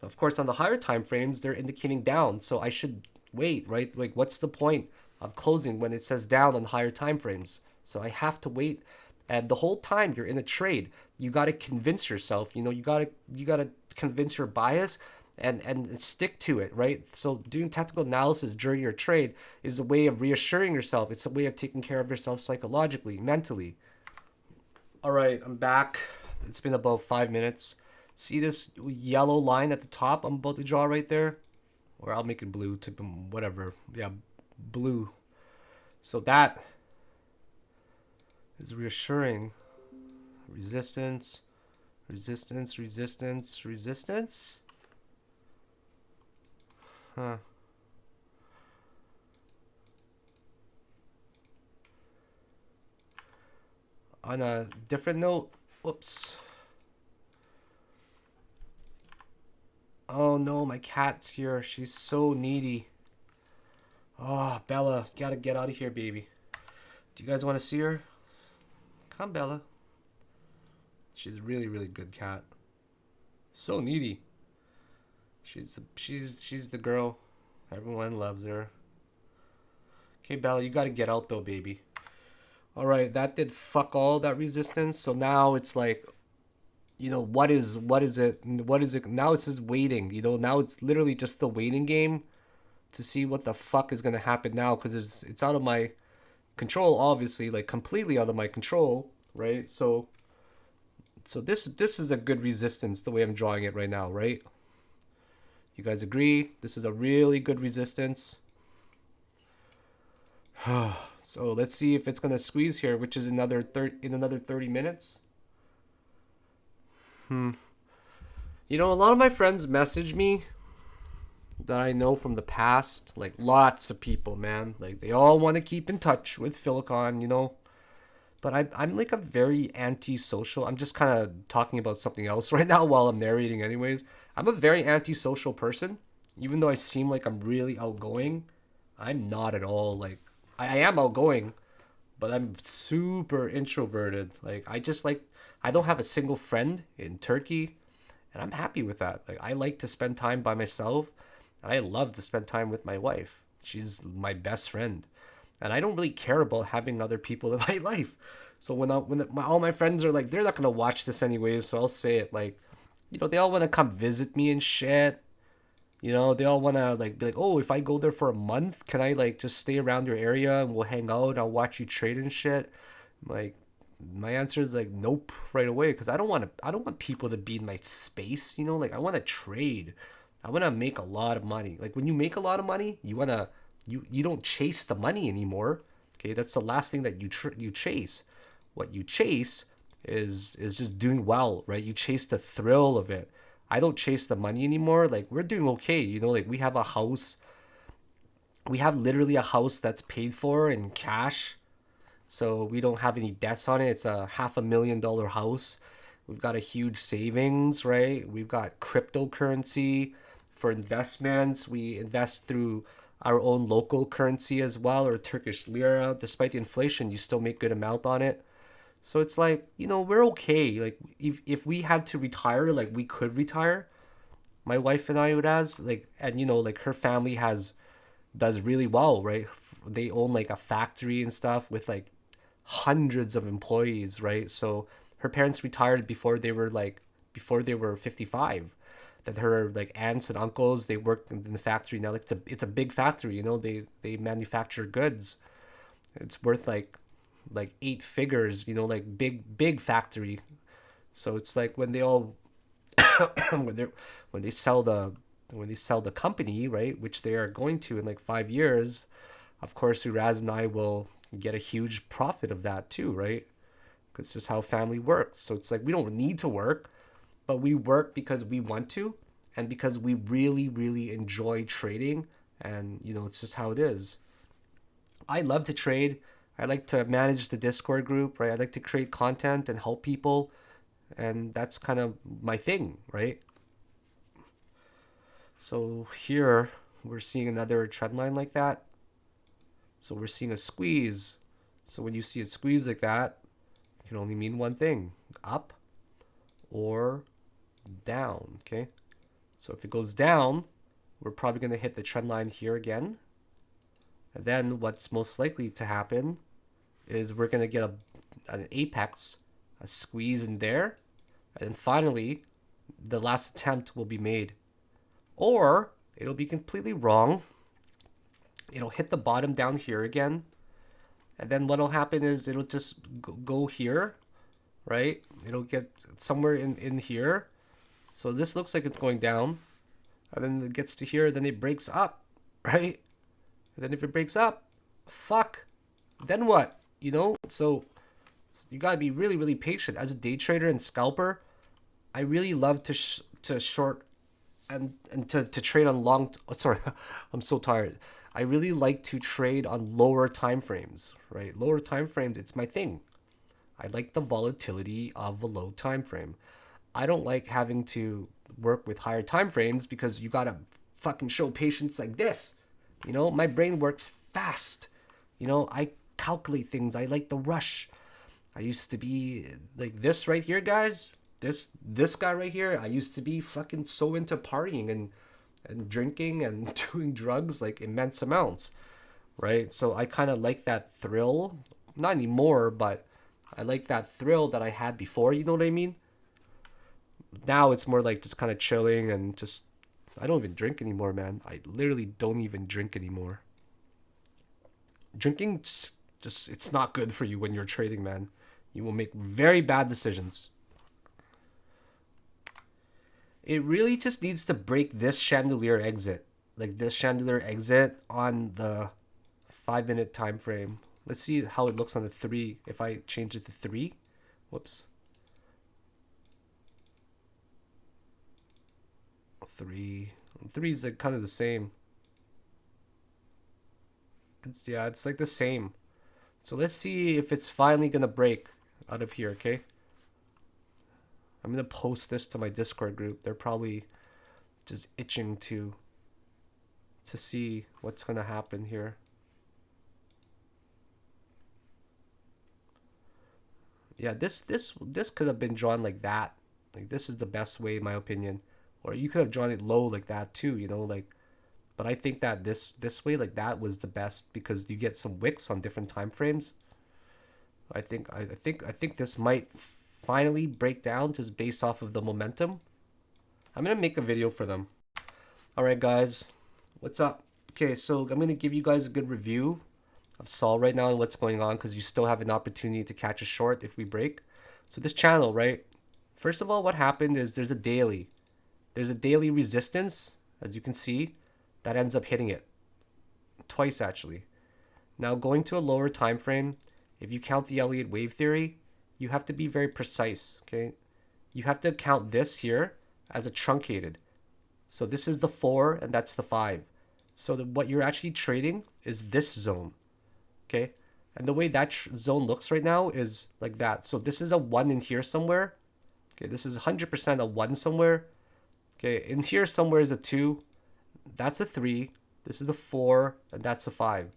of course on the higher time frames they're indicating down. So I should wait, right? Like what's the point of closing when it says down on higher time frames? So I have to wait. And the whole time you're in a trade, you got to convince yourself, you got to convince your bias and stick to it, right? So doing technical analysis during your trade is a way of reassuring yourself. It's a way of taking care of yourself psychologically, mentally. All right, I'm back. It's been about 5 minutes. See this yellow line at the top I'm about to draw right there? Or I'll make it blue, to whatever. Yeah, blue. So that is reassuring. Resistance, resistance, resistance, resistance. Huh. On a different note, whoops. Oh no, my cat's here. She's so needy. Oh, Bella, you gotta get out of here, baby. Do you guys want to see her? Come, Bella. She's a really, really good cat. So needy. She's the girl. Everyone loves her. Okay, Bella, you gotta get out though, baby. All right, that did fuck all that resistance. So now it's like, what is it? What is it? Now it's just waiting. Now it's literally just the waiting game to see what the fuck is gonna happen now, because it's out of my control, obviously, like completely out of my control, right? So this is a good resistance the way I'm drawing it right now, right? You guys agree? This is a really good resistance. So let's see if it's gonna squeeze here, which is in another 30 minutes. You know, a lot of my friends message me that I know from the past, like lots of people, man. Like they all want to keep in touch with Philakone, you know. But I'm like a very antisocial. I'm just kind of talking about something else right now while I'm narrating, anyways. I'm a very antisocial person, even though I seem like I'm really outgoing. I'm not at all. Like I am outgoing, but I'm super introverted. Like I just like I don't have a single friend in Turkey, and I'm happy with that. Like I like to spend time by myself, and I love to spend time with my wife. She's my best friend, and I don't really care about having other people in my life. So all my friends are like, they're not gonna watch this anyways, so I'll say it like, you know, they all want to come visit me and shit. You know, they all want to like be like, oh, if I go there for a month, can I like just stay around your area and we'll hang out? I'll watch you trade and shit. Like, my answer is like, nope, right away, because I don't want people to be in my space. You know, like I want to trade. I want to make a lot of money. Like when you make a lot of money, you don't chase the money anymore. Okay, that's the last thing that you chase. What you chase is just doing well, right? You chase the thrill of it. I don't chase the money anymore. Like we're doing okay, you know, like we have a house. We have literally a house that's paid for in cash. So we don't have any debts on it. It's a $500,000 house. We've got a huge savings, right? We've got cryptocurrency for investments. We invest through our own local currency as well, or Turkish lira. Despite the inflation, you still make good amount on it. So it's like, you know, we're okay. Like if we had to retire, like we could retire. My wife and I would as like, and you know, like her family has does really well, right? They own like a factory and stuff with like hundreds of employees, right? So her parents retired before they were 55. That her like aunts and uncles, they worked in the factory now. Like it's a big factory, you know. They manufacture goods. It's worth like eight figures, you know, like big factory. So it's like when they all when they when they sell the when they sell the company, right, which they are going to in like 5 years, of course Uraz and I will get a huge profit of that too, right? Because it's just how family works. So it's like we don't need to work, but we work because we want to, and because we really enjoy trading, and you know it's just how it is. I love to trade. I like to manage the Discord group, right? I like to create content and help people, and that's kind of my thing, right? So here we're seeing another trend line like that. So we're seeing a squeeze. So when you see it squeeze like that, it can only mean one thing: up or down, okay? So if it goes down, we're probably going to hit the trend line here again. And then what's most likely to happen is we're going to get an apex, a squeeze in there, and then finally the last attempt will be made. Or it'll be completely wrong. It'll hit the bottom down here again, and then what'll happen is it'll just go here, right? It'll get somewhere in here. So this looks like it's going down, and then it gets to here, then it breaks up, right? And then if it breaks up, fuck, then what? You know? So you gotta be really patient. As a day trader and scalper, I really love to short and to trade on sorry, I'm so tired. I really like to trade on lower time frames, right? Lower time frames, it's my thing. I like the volatility of a low time frame. I don't like having to work with higher time frames because you gotta fucking show patience like this. You know, my brain works fast. You know, I calculate things. I like the rush. I used to be like this right here, guys. This guy right here. I used to be fucking so into partying and drinking and doing drugs like immense amounts, right? So I kind of like that thrill. Not anymore, but I like that thrill that I had before. You know what I mean? Now it's more like just kind of chilling and just I don't even drink anymore, man. I literally don't even drink anymore. Drinking just it's not good for you when you're trading, man. You will make very bad decisions. It really just needs to break this chandelier exit. Like this chandelier exit on the 5 minute time frame. Let's see how it looks on the 3 if I change it to 3. Whoops. 3. 3 is like kind of the same. Yeah, it's like the same. So let's see if it's finally gonna break out of here, okay? I'm gonna post this to my Discord group. They're probably just itching to see what's gonna happen here. Yeah, this could have been drawn like that. Like this is the best way in my opinion. Or you could have drawn it low like that too, you know, like but I think that this way like that was the best because you get some wicks on different time frames. I think this might finally break down just based off of the momentum. I'm gonna make a video for them. All right, guys, what's up? Okay, so I'm gonna give you guys a good review of Sol right now and what's going on because you still have an opportunity to catch a short if we break. So this channel, right? First of all, what happened is there's a daily resistance, as you can see, that ends up hitting it twice actually. Now going to a lower time frame, if you count the Elliott wave theory, you have to be very precise, okay? You have to count this here as a truncated. So this is the 4 and that's the 5. So what you're actually trading is this zone, okay? And the way that zone looks right now is like that. So this is a 1 in here somewhere. Okay, this is 100% a 1 somewhere. Okay, in here somewhere is a 2. That's a 3. This is the 4 and that's a 5.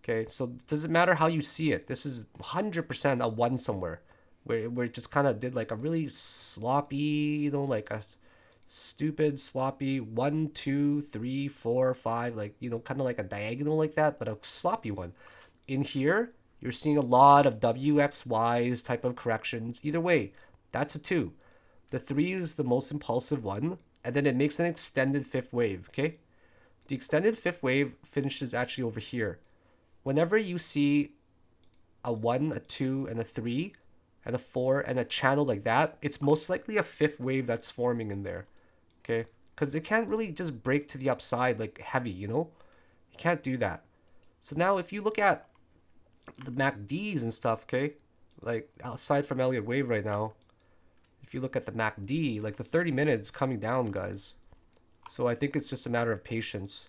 Okay, so it doesn't matter how you see it. This is 100% a 1 somewhere. Where it just kind of did like a really sloppy, you know, like a stupid, sloppy 1, 2, 3, 4, 5, like, you know, kind of like a diagonal like that, but a sloppy one. In here, you're seeing a lot of WXYs type of corrections. Either way, that's a 2. The 3 is the most impulsive one, and then it makes an extended fifth wave, okay? The extended fifth wave finishes actually over here. Whenever you see a 1, a 2, and a 3, and a 4, and a channel like that, it's most likely a fifth wave that's forming in there, okay? Because it can't really just break to the upside like heavy, you know? You can't do that. So now if you look at the MACDs and stuff, okay? Like aside from Elliott wave right now, if you look at the MACD, like the 30 minutes coming down, guys. So I think it's just a matter of patience.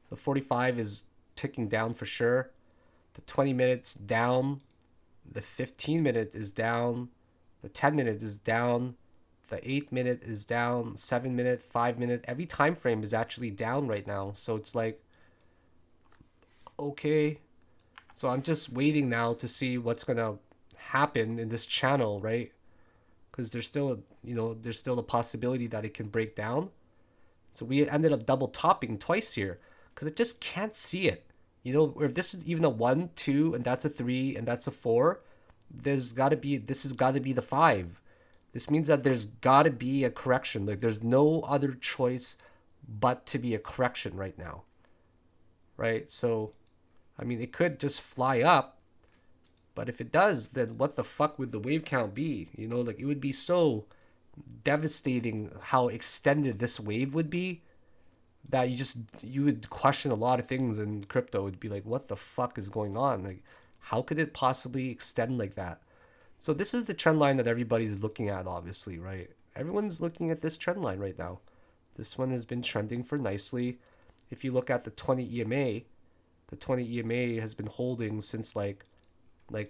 The 45 is ticking down for sure. The 20 minutes down. The 15 minute is down. The 10 minute is down. The 8 minute is down. 7 minute, 5 minute. Every time frame is actually down right now. So it's like, okay. So I'm just waiting now to see what's going to happen in this channel, right? Because there's still, there's still a possibility that it can break down. So we ended up double topping twice here because I just can't see it. You know, or if this is even a 1, 2, and that's a 3, and that's a 4, this has got to be the 5. This means that there's got to be a correction. Like there's no other choice but to be a correction right now. Right? So, I mean, it could just fly up. But if it does, then what the fuck would the wave count be? You know, like it would be so devastating how extended this wave would be that you would question a lot of things in crypto. It would be like, what the fuck is going on? Like, how could it possibly extend like that? So this is the trend line that everybody's looking at, obviously, right? Everyone's looking at this trend line right now. This one has been trending for nicely. If you look at the 20 EMA, the 20 EMA has been holding since like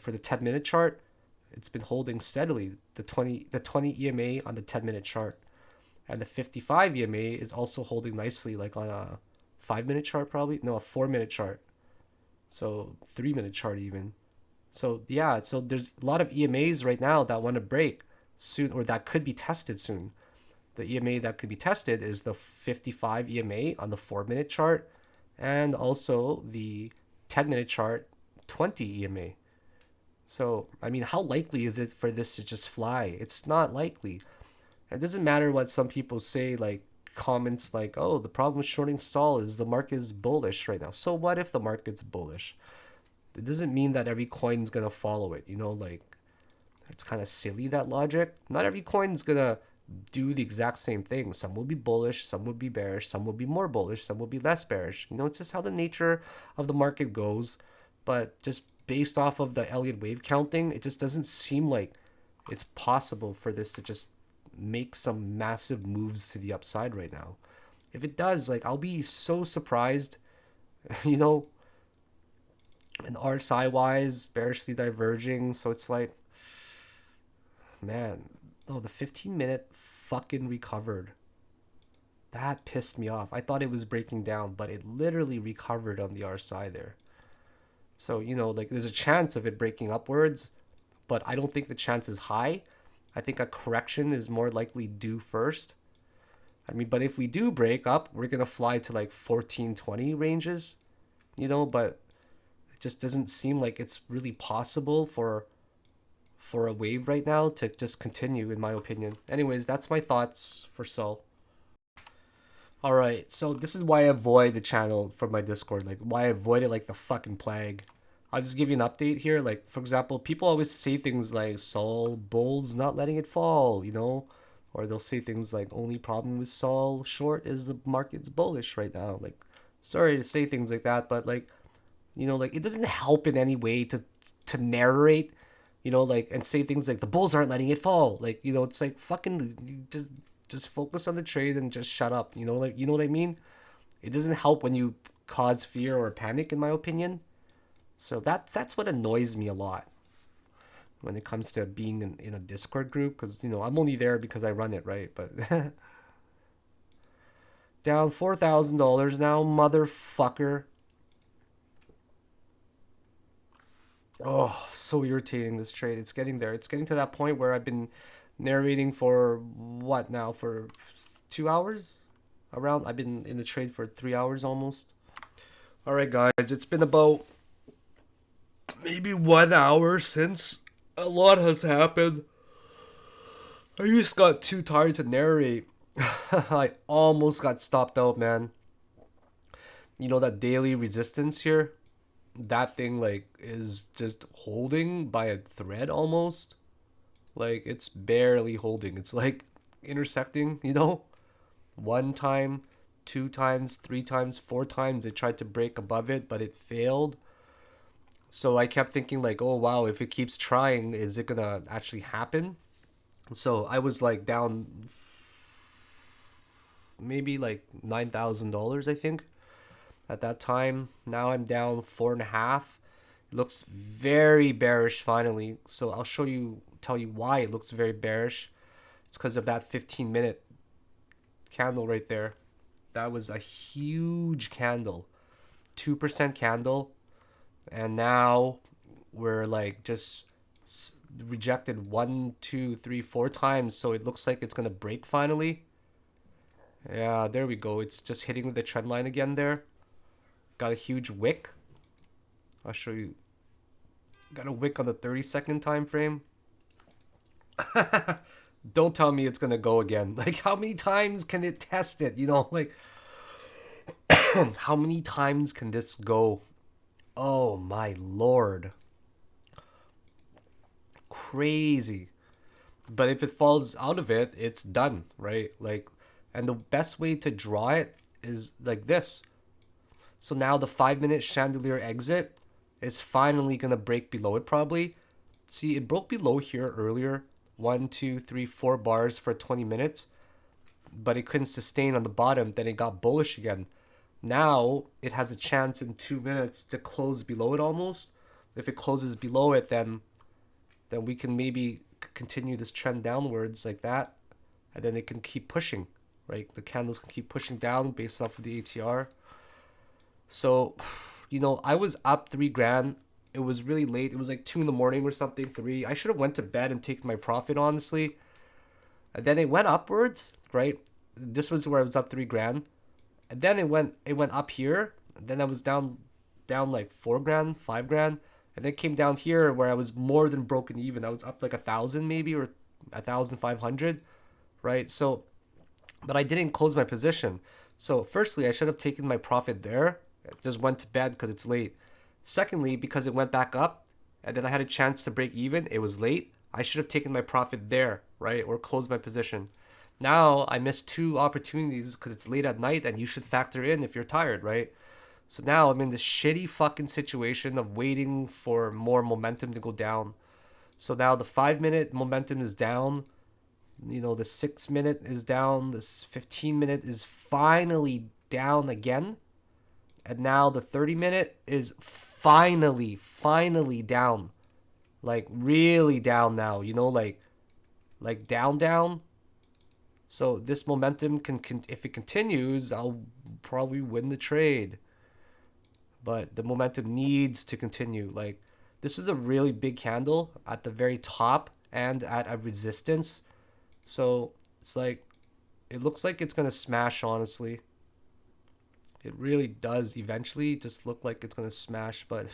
for the 10-minute chart, it's been holding steadily. The 20 EMA on the 10-minute chart. And the 55 EMA is also holding nicely, like on a 5-minute chart probably. No, a 4-minute chart. So 3-minute chart even. So yeah, so there's a lot of EMAs right now that want to break soon, or that could be tested soon. The EMA that could be tested is the 55 EMA on the 4-minute chart, and also the 10-minute chart 20 EMA. So, I mean, how likely is it for this to just fly? It's not likely. It doesn't matter what some people say, like comments like, oh, the problem with shorting Sol is the market is bullish right now. So what if the market's bullish? It doesn't mean that every coin's going to follow it, you know, like it's kind of silly, that logic. Not every coin's going to do the exact same thing. Some will be bullish, some will be bearish, some will be more bullish, some will be less bearish. It's just how the nature of the market goes. But just based off of the Elliott wave counting, it just doesn't seem like it's possible for this to just make some massive moves to the upside right now. If it does, like, I'll be so surprised, you know, and RSI wise, bearishly diverging. So it's like, man, oh, the 15-minute fucking recovered. That pissed me off. I thought it was breaking down, but it literally recovered on the RSI there. So, like, there's a chance of it breaking upwards, but I don't think the chance is high. I think a correction is more likely due first. I mean, but if we do break up, we're going to fly to like 1420 ranges, but it just doesn't seem like it's really possible for a wave right now to just continue, in my opinion. Anyways, that's my thoughts for Sol. All right, so this is why I avoid the channel from my Discord, like why I avoid it like the fucking plague. I'll just give you an update here. Like, for example, people always say things like Sol bulls not letting it fall, or they'll say things like only problem with Sol short is the market's bullish right now. Like, sorry to say things like that, but like, like it doesn't help in any way to narrate, like, and say things like the bulls aren't letting it fall. Like, it's like fucking just focus on the trade and just shut up. Like, you know what I mean? It doesn't help when you cause fear or panic, in my opinion. So that's what annoys me a lot when it comes to being in a Discord group, because I'm only there because I run it, right? But down $4,000 now, motherfucker. Oh, so irritating, this trade. It's getting there. It's getting to that point where I've been narrating for what now? For 2 hours? I've been in the trade for 3 hours almost. All right, guys. It's been about maybe 1 hour since a lot has happened. I just got too tired to narrate. I almost got stopped out, man. That daily resistance here? That thing, like, is just holding by a thread almost. Like, it's barely holding. It's like intersecting, one time, two times, three times, four times it tried to break above it, but it failed. So I kept thinking like, oh wow, if it keeps trying, is it gonna actually happen? So I was like down maybe like $9,000, I think, at that time. Now I'm down 4.5. It looks very bearish finally. So I'll tell you why it looks very bearish. It's because of that 15-minute candle right there. That was a huge candle, 2% candle, and now we're like just rejected 1, 2, 3, 4 times. So it looks like it's gonna break finally. Yeah, there we go. It's just hitting the trend line again there. Got a huge wick. I'll show you. Got a wick on the 30-second time frame. Don't tell me it's gonna go again. Like, how many times can it test it? Like, how many times can this go? Oh my lord. Crazy. But if it falls out of it, it's done, right? Like, and the best way to draw it is like this. So now the 5-minute chandelier exit is finally gonna break below it probably. See, it broke below here earlier. 1, 2, 3, 4 bars for 20 minutes. But it couldn't sustain on the bottom. Then it got bullish again. Now it has a chance in 2 minutes to close below it almost. If it closes below it, then we can maybe continue this trend downwards like that. And then it can keep pushing, right? The candles can keep pushing down based off of the ATR. So, I was up 3 grand. It was really late. It was like 2 in the morning or something, 3. I should have went to bed and taken my profit, honestly. And then it went upwards, right? This was where I was up 3 grand. And then it went up here. And then I was down like 4 grand, 5 grand. And then it came down here where I was more than broken even. I was up like 1,000 maybe, or 1,500, right? So, but I didn't close my position. So firstly, I should have taken my profit there. I just went to bed because it's late. Secondly, because it went back up and then I had a chance to break even, it was late. I should have taken my profit there, right? Or closed my position. Now I missed two opportunities because it's late at night and you should factor in if you're tired, right? So now I'm in this shitty fucking situation of waiting for more momentum to go down. So now the 5 minute momentum is down. You know, the 6 minute is down. This 15 minute is finally down again. And now the 30 minute is finally down. Like really down now, you know, like down. So this momentum can if it continues, I'll probably win the trade. But the momentum needs to continue. Like this is a really big candle at the very top and at a resistance. So it's like it looks like it's gonna smash, honestly. It really does eventually just look like it's gonna smash, but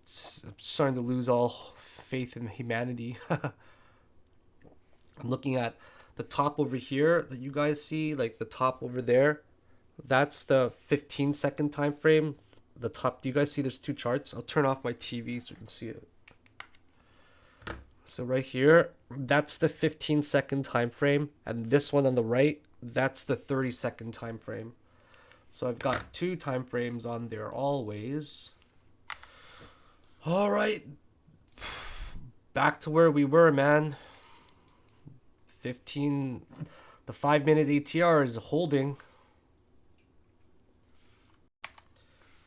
I'm starting to lose all faith in humanity. I'm looking at the top over here that you guys see, like the top over there. That's the 15-second time frame. The top, do you guys see there's two charts? I'll turn off my TV so you can see it. So right here, that's the 15-second time frame, and this one on the right, that's the 30-second time frame. So I've got two time frames on there always. All right, back to where we were, man. 15, the 5 minute ATR is holding.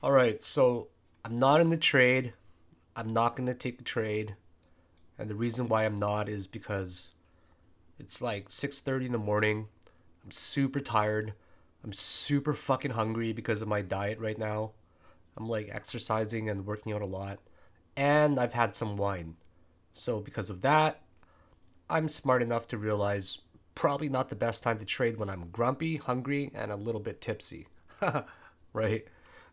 All right, so I'm not in the trade. I'm not going to take the trade. And the reason why I'm not is because it's like 6:30 in the morning. I'm super tired. I'm super fucking hungry because of my diet right now. I'm like exercising and working out a lot. And I've had some wine. So because of that, I'm smart enough to realize probably not the best time to trade when I'm grumpy, hungry, and a little bit tipsy. Right?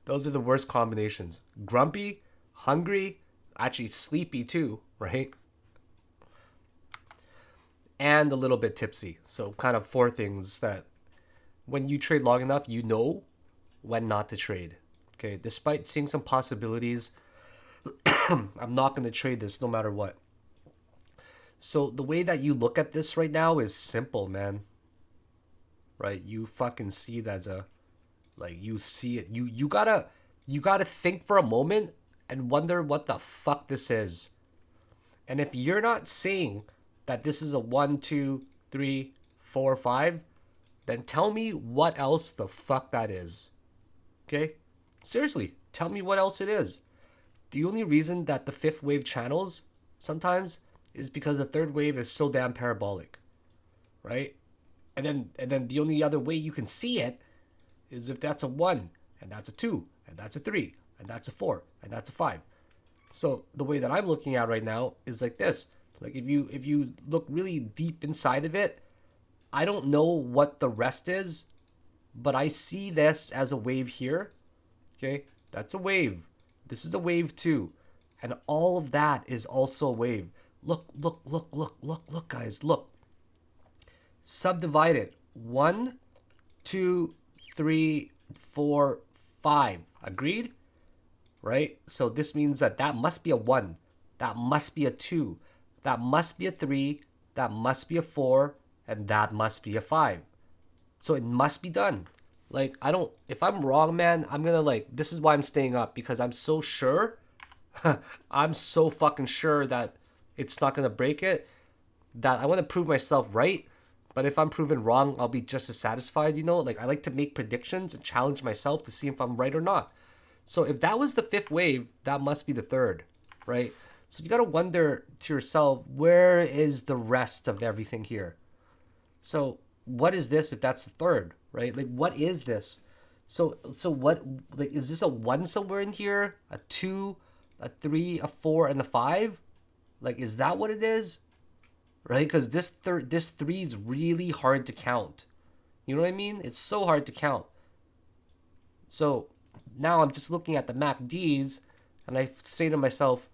Those are the worst combinations. Grumpy, hungry, actually sleepy too, right? And a little bit tipsy. So kind of four things that when you trade long enough, you know when not to trade. Okay, despite seeing some possibilities, I'm not going to trade this no matter what. So the way that you look at this right now is simple, man. Right? You fucking see it as a, like, you see it. You gotta think for a moment and wonder what the fuck this is. And if you're not seeing that this is a 1, 2, 3, 4, 5, then tell me what else the fuck that is. Okay? Seriously, tell me what else it is. The only reason that the fifth wave channels sometimes is because the third wave is so damn parabolic. Right? And then the only other way you can see it is if that's a 1, and that's a 2, and that's a 3, and that's a 4, and that's a 5. So the way that I'm looking at right now is like this. Like if you look really deep inside of it, I don't know what the rest is, but I see this as a wave here. Okay? That's a wave. This is a wave too. And all of that is also a wave. Look, guys, look. Subdivide it. 1, 2, 3, 4, 5. Agreed? Right? So this means that must be a 1. That must be a 2. That must be a 3. That must be a 4. And that must be a 5. So it must be done. Like, if I'm wrong, man, I'm gonna this is why I'm staying up, because I'm so sure. I'm so fucking sure that it's not gonna break it, that I want to prove myself right. But if I'm proven wrong, I'll be just as satisfied, you know? Like, I like to make predictions and challenge myself to see if I'm right or not. So if that was the fifth wave, that must be the third, right? So you got to wonder to yourself, where is the rest of everything here? So what is this if that's the third, right? Like, what is this? So what, like, is this a 1 somewhere in here? A 2, a 3, a 4, and a 5? Like, is that what it is? Right? Because this 3 is really hard to count. You know what I mean? It's so hard to count. So now I'm just looking at the MACDs, and I say to myself,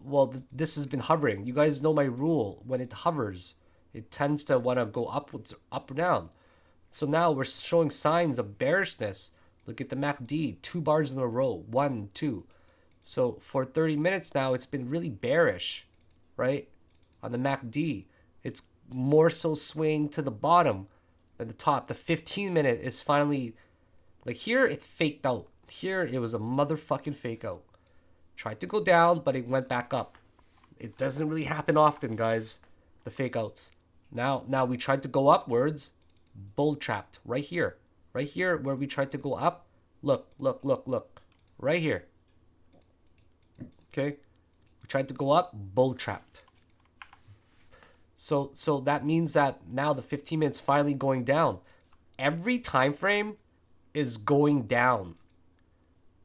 well, this has been hovering. You guys know my rule. When it hovers, it tends to want to go upwards, up or down. So now we're showing signs of bearishness. Look at the MACD, 2 bars in a row, 1, 2. So for 30 minutes now, it's been really bearish, right? On the MACD, it's more so swaying to the bottom than the top. The 15-minute is finally, like here it faked out. Here it was a motherfucking fake out. Tried to go down, but it went back up. It doesn't really happen often, guys, the fake outs. Now we tried to go upwards, bull trapped right here. Right here where we tried to go up. Look. Right here. Okay? We tried to go up, bull trapped. So that means that now the 15 minutes finally going down. Every time frame is going down.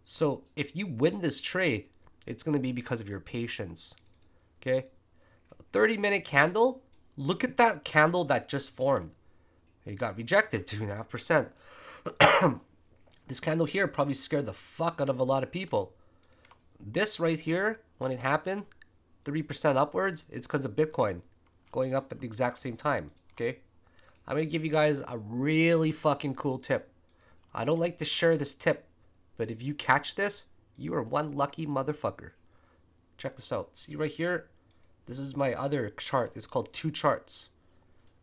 So if you win this trade, it's going to be because of your patience. Okay? 30-minute candle. Look at that candle that just formed. It got rejected, 2.5%. This candle here probably scared the fuck out of a lot of people. This right here, when it happened, 3% upwards, it's because of Bitcoin going up at the exact same time. Okay? I'm going to give you guys a really fucking cool tip. I don't like to share this tip, but if you catch this, you are one lucky motherfucker. Check this out. See right here? This is my other chart. It's called 2 charts.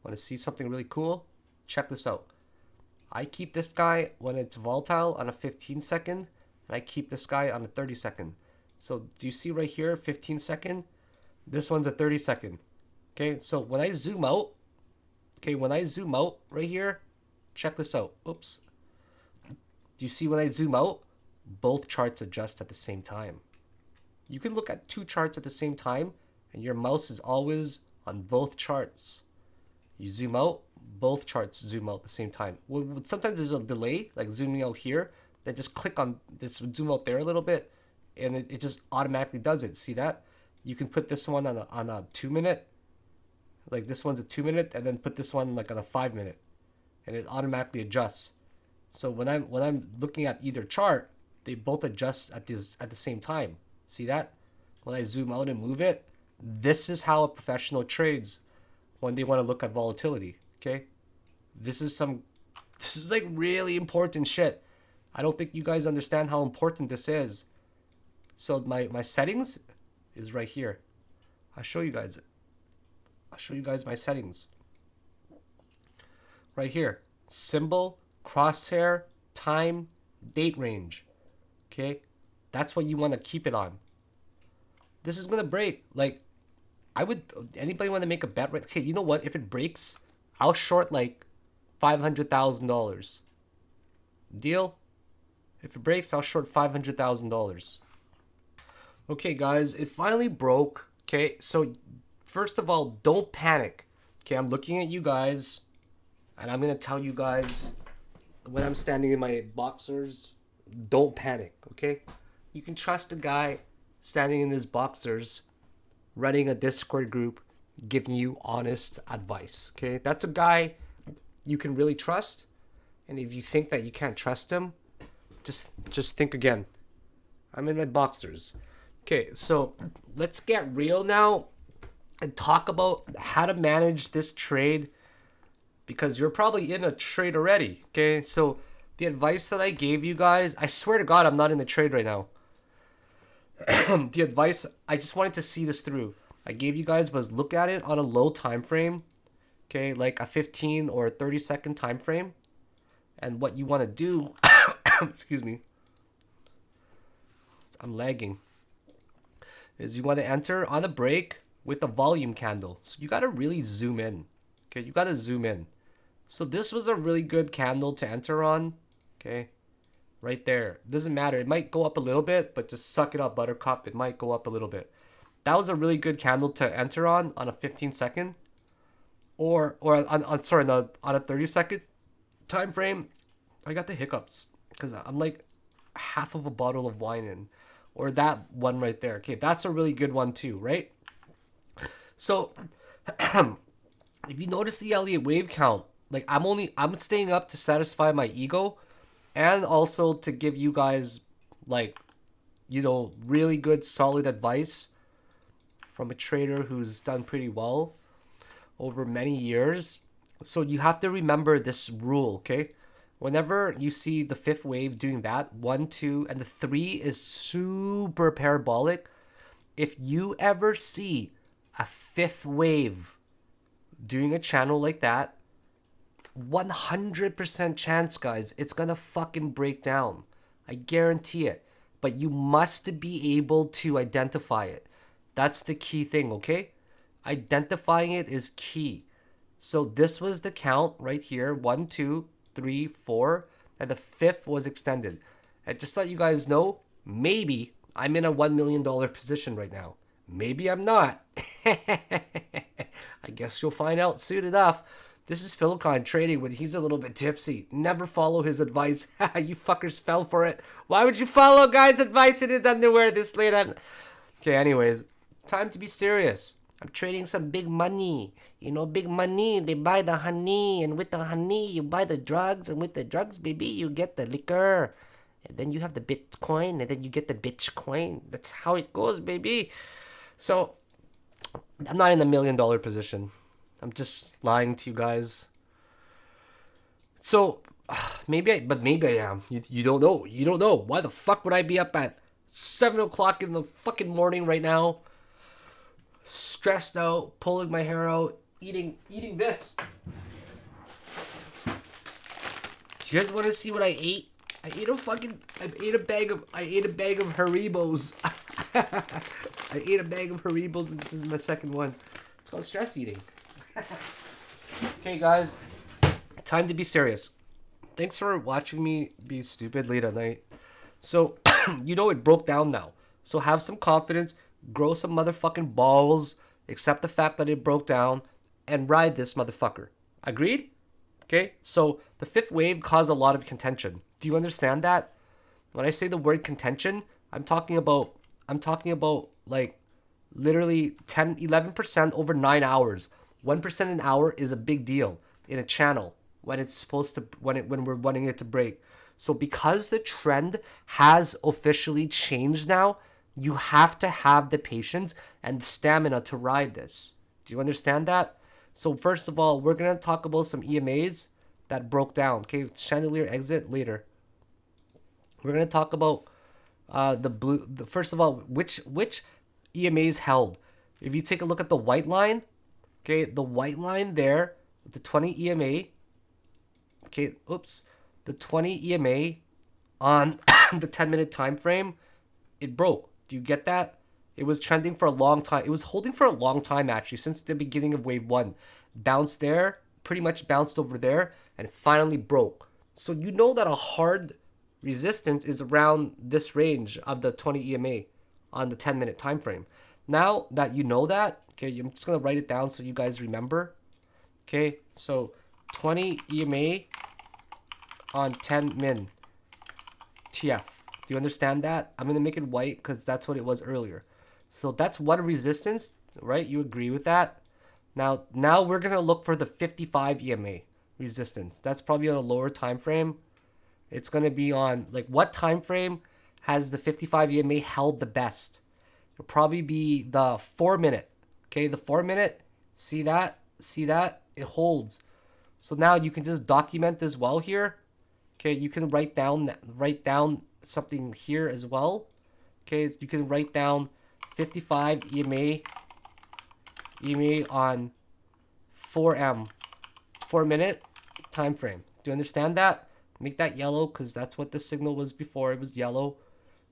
Want to see something really cool? Check this out. I keep this guy when it's volatile on a 15-second, and I keep this guy on a 30-second. So do you see right here, 15-second? This one's a 30-second. Okay, so when I zoom out, right here, check this out. Oops. Do you see when I zoom out? Both charts adjust at the same time. You can look at 2 charts at the same time, and your mouse is always on both charts. You zoom out, both charts zoom out at the same time. Well, sometimes there's a delay, like zooming out here, then just click on this, zoom out there a little bit, and it just automatically does it. See that? You can put this one on a 2-minute, like this one's a 2-minute, and then put this one like on a 5-minute, and it automatically adjusts. So when I'm looking at either chart, they both adjust at the same time. See that? When I zoom out and move it, this is how a professional trades when they want to look at volatility. Okay? This is like really important shit. I don't think you guys understand how important this is. So my settings is right here. I'll show you guys my settings. Right here. Symbol, crosshair, time, date range. Okay? That's what you want to keep it on. This is going to break. Like, anybody want to make a bet? Right? Okay, you know what? If it breaks, I'll short like $500,000. Deal? If it breaks, I'll short $500,000. Okay, guys, it finally broke. Okay, so first of all, don't panic. Okay, I'm looking at you guys, and I'm going to tell you guys when I'm standing in my boxers, don't panic, okay? You can trust a guy standing in his boxers, running a Discord group, giving you honest advice, okay? That's a guy you can really trust, and if you think that you can't trust him, just think again. I'm in my boxers. Okay, so let's get real now and talk about how to manage this trade, because you're probably in a trade already, okay? So the advice that I gave you guys, I swear to God, I'm not in the trade right now. The advice, I just wanted to see this through. I gave you guys was look at it on a low time frame, okay, like a 15 or 30-second time frame. And what you want to do, excuse me, I'm lagging, is you want to enter on a break with a volume candle. So you got to really zoom in, okay? You got to zoom in. So this was a really good candle to enter on, okay? Right there. Doesn't matter. It might go up a little bit, but just suck it up, Buttercup. It might go up a little bit. That was a really good candle to enter on a 15-second, or on a 30-second time frame. I got the hiccups because I'm like half of a bottle of wine in, or that one right there. Okay, that's a really good one too, right? So if you notice the Elliott wave count, like I'm staying up to satisfy my ego, and also to give you guys, like, you know, really good solid advice from a trader who's done pretty well over many years. So you have to remember this rule, okay? Whenever you see the 5th wave doing that, 1, 2, and the 3 is super parabolic. If you ever see a 5th wave doing a channel like that, 100% chance, guys, it's gonna fucking break down. I guarantee it. But you must be able to identify it. That's the key thing, okay? Identifying it is key. So this was the count right here. 1, 2, 3, 4. And the fifth was extended. And just to let you guys know, maybe I'm in a $1 million position right now. Maybe I'm not. I guess you'll find out soon enough. This is Philakone trading when he's a little bit tipsy. Never follow his advice. You fuckers fell for it. Why would you follow a guy's advice in his underwear this late on? Okay, anyways, time to be serious. I'm trading some big money. You know, big money. They buy the honey, and with the honey, you buy the drugs, and with the drugs, baby, you get the liquor. And then you have the Bitcoin, and then you get the Bitcoin. That's how it goes, baby. So, I'm not in a $1 million position. I'm just lying to you guys. So, maybe I am. You don't know. You don't know. Why the fuck would I be up at 7 o'clock in the fucking morning right now? Stressed out, pulling my hair out, eating this. Do you guys want to see what I ate? I ate a bag of Haribos. I ate a bag of Haribos, and this is my second one. It's called stress eating. Okay, guys, time to be serious. Thanks for watching me be stupid late at night. So, you know it broke down now. So have some confidence, grow some motherfucking balls, accept the fact that it broke down, and ride this motherfucker. Agreed? Okay, so the fifth wave caused a lot of contention. Do you understand that? When I say the word contention, I'm talking about like literally 11% over 9 hours. 1% an hour is a big deal in a channel when it's supposed to when we're wanting it to break. So because the trend has officially changed now, you have to have the patience and the stamina to ride this. Do you understand that? So first of all, we're gonna talk about some EMAs that broke down. Okay, chandelier exit later. We're gonna talk about first of all, which EMAs held. If you take a look at the white line, okay, the white line there, the 20 EMA, okay, the 20 EMA on the 10-minute time frame, it broke. Do you get that? It was trending for a long time. It was holding for a long time, actually, since the beginning of wave 1. Bounced there, pretty much bounced over there, and finally broke. So you know that a hard resistance is around this range of the 20 EMA on the 10-minute time frame. Now that you know that, okay, I'm just going to write it down so you guys remember. Okay, so 20 EMA on 10 min TF. Do you understand that? I'm going to make it white because that's what it was earlier. So that's one resistance, right? You agree with that? Now we're going to look for the 55 EMA resistance. That's probably on a lower time frame. It's going to be on, like, what time frame has the 55 EMA held the best? It'll probably be the 4 minute. Okay, the 4 minute. See that? See that? It holds. So now you can just document this well here. Okay, you can write down something here as well. Okay, you can write down 55 EMA on 4 minute time frame. Do you understand that? Make that yellow because that's what the signal was before. It was yellow.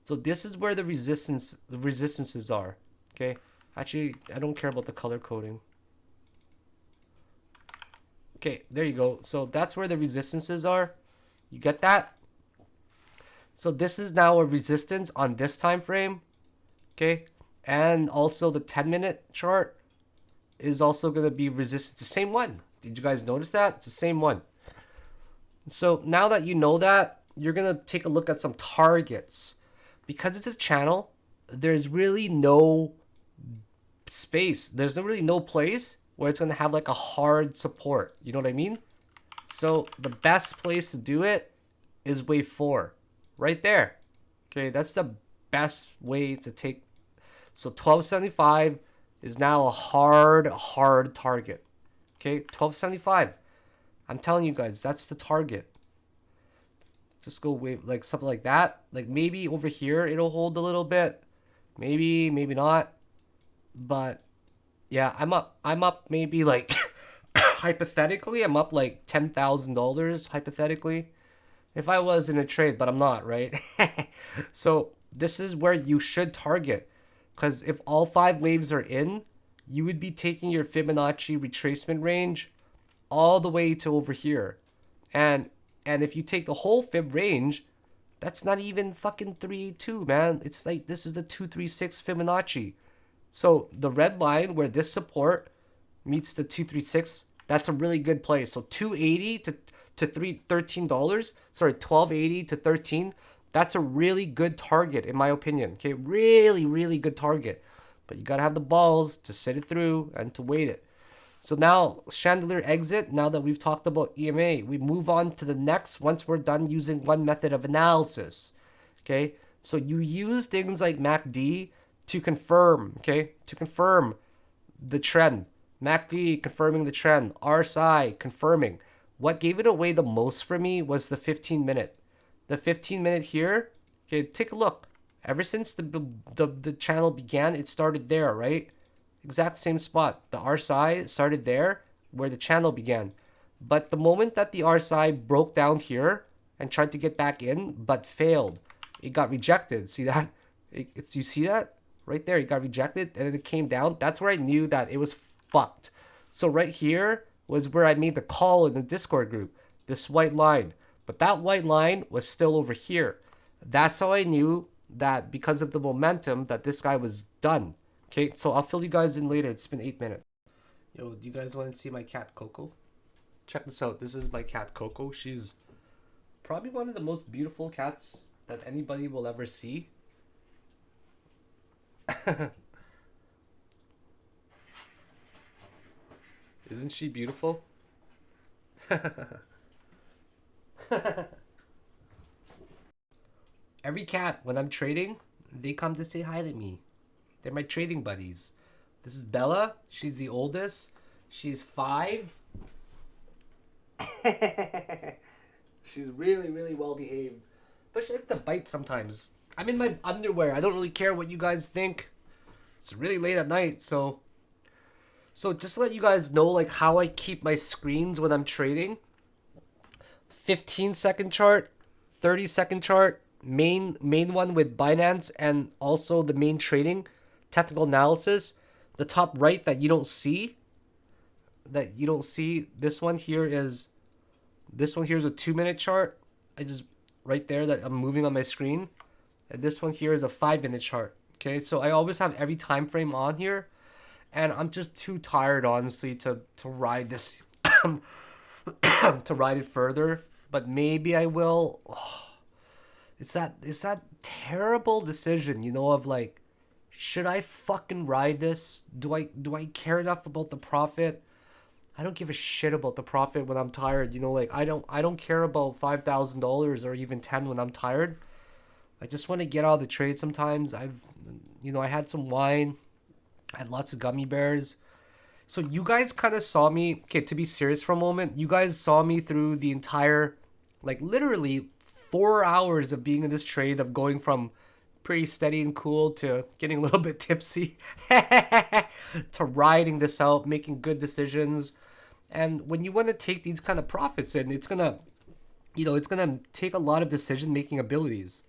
So this is where the resistances are. Okay, actually I don't care about the color coding. Okay, there you go. So that's where the resistances are. You get that? So this is now a resistance on this time frame. Okay, and also the 10-minute chart is also going to be resistance. It's the same one. Did you guys notice that? It's the same one. So now that you know that, you're going to take a look at some targets. Because it's a channel, there's really no space. There's really no place where it's going to have like a hard support. You know what I mean? So the best place to do it is wave 4. Right there. Okay, that's the best way to take. So 1275 is now a hard target. Okay, 1275. I'm telling you guys, that's the target. Just go wave like something like that. Like maybe over here it'll hold a little bit. Maybe not. But yeah, I'm up maybe like hypothetically, I'm up like $10,000 hypothetically. If I was in a trade, but I'm not, right? So this is where you should target. Because if all 5 waves are in, you would be taking your Fibonacci retracement range all the way to over here. And if you take the whole Fib range, that's not even fucking 382, man. It's like this is the 236 Fibonacci. So the red line where this support meets the 236, that's a really good place. So 280 to $13, sorry, 1280 to 13, that's a really good target in my opinion. Okay, really, really good target. But you gotta have the balls to sit it through and to wait it. So now, chandelier exit, now that we've talked about EMA, we move on to the next once we're done using one method of analysis. Okay, so you use things like MACD to confirm, okay, to confirm the trend. MACD confirming the trend, RSI confirming. What gave it away the most for me was the 15 minute. The 15 minute here, okay, take a look. Ever since the channel began, it started there, right? Exact same spot. The RSI started there where the channel began. But the moment that the RSI broke down here and tried to get back in, but failed, it got rejected. See that? You see that? Right there, it got rejected and then it came down. That's where I knew that it was fucked. So right here was where I made the call in the Discord group. This white line. But that white line was still over here. That's how I knew that because of the momentum that this guy was done. Okay, so I'll fill you guys in later. It's been 8 minutes. Yo, do you guys want to see my cat Coco? Check this out. This is my cat Coco. She's probably one of the most beautiful cats that anybody will ever see. Isn't she beautiful? Every cat, when I'm trading, they come to say hi to me. They're my trading buddies. This is Bella. She's the oldest. She's 5. She's really, really well behaved. But she likes to bite sometimes. I'm in my underwear. I don't really care what you guys think. It's really late at night, so just to let you guys know like how I keep my screens when I'm trading. 15-second chart, 30-second chart, main one with Binance, and also the main trading technical analysis. The top right that you don't see, this one here is a 2-minute chart. I just right there that I'm moving on my screen, and this one here is a 5-minute chart. Okay, so I always have every time frame on here, and I'm just too tired honestly to ride this to ride it further, but maybe I will. It's that terrible decision, you know, of like, should I fucking ride this? Do I care enough about the profit? I don't give a shit about the profit when I'm tired, you know, like I don't care about $5,000 or even 10 when I'm tired. I just want to get out of the trade sometimes. I had some wine, I had lots of gummy bears. So you guys kind of saw me, okay, to be serious for a moment, you guys saw me through the entire, like literally 4 hours of being in this trade, of going from pretty steady and cool to getting a little bit tipsy to riding this out, making good decisions. And when you want to take these kind of profits in, it's gonna take a lot of decision making abilities.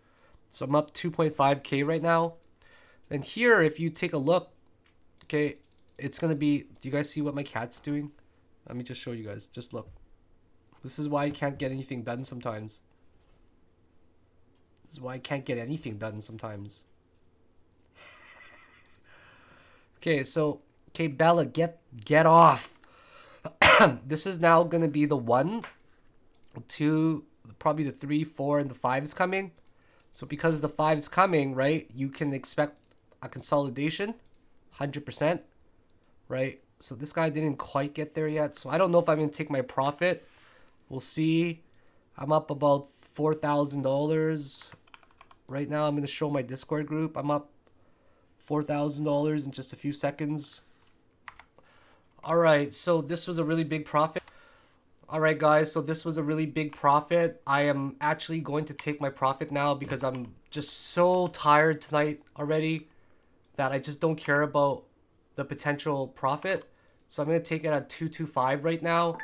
So I'm up 2.5k right now. And here, if you take a look, okay, it's gonna be, do you guys see what my cat's doing? Let me just show you guys. Just look. This is why I can't get anything done sometimes. This is why I can't get anything done sometimes. Okay, so, okay, Bella, get off. This is now gonna be the 1, 2, probably the 3, 4, and the 5 is coming. So because the 5 is coming, right, you can expect a consolidation, 100%, right? So this guy didn't quite get there yet. So I don't know if I'm going to take my profit. We'll see. I'm up about $4,000. Right now I'm going to show my Discord group. I'm up $4,000 in just a few seconds. All right, so this was a really big profit. All right, guys, so this was a really big profit. I am actually going to take my profit now because I'm just so tired tonight already that I just don't care about the potential profit. So I'm going to take it at 225 right now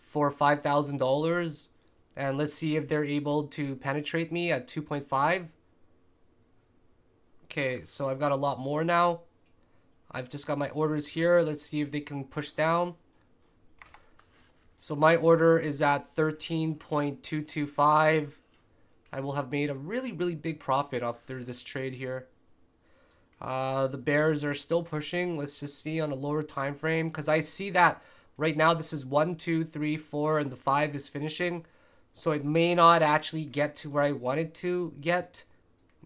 for $5,000. And let's see if they're able to penetrate me at 2.5. Okay, so I've got a lot more now. I've just got my orders here. Let's see if they can push down. So my order is at 13.225. I will have made a really, really big profit after this trade here. The bears are still pushing. Let's just see on a lower time frame, because I see that right now this is 1, 2, 3, 4, and the 5 is finishing. So it may not actually get to where I wanted to get.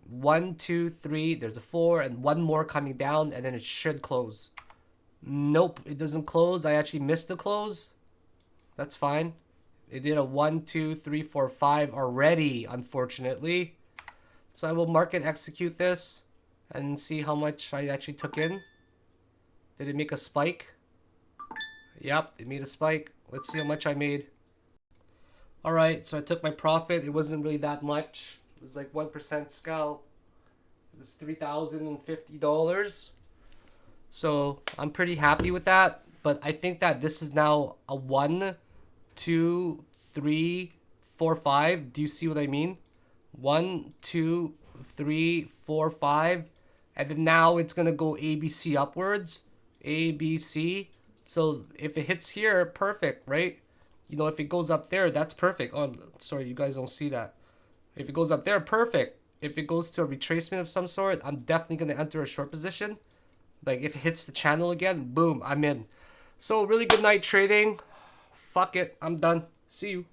1, 2, 3, there's a 4, and one more coming down, and then it should close. Nope, it doesn't close. I actually missed the close. That's fine. It did a 1, 2, 3, 4, 5 already, unfortunately. So I will market execute this and see how much I actually took in. Did it make a spike? Yep, it made a spike. Let's see how much I made. Alright, so I took my profit. It wasn't really that much. It was like 1% scalp. It was $3,050. So I'm pretty happy with that. But I think that this is now a 1, 2, 3, 4, 5. Do you see what I mean? 1, 2, 3, 4, 5. And then now it's going to go ABC upwards. ABC. So if it hits here, perfect, right? You know, if it goes up there, that's perfect. Oh, sorry, you guys don't see that. If it goes up there, perfect. If it goes to a retracement of some sort, I'm definitely going to enter a short position. Like, if it hits the channel again, boom, I'm in. So, really good night trading. Fuck it, I'm done. See you.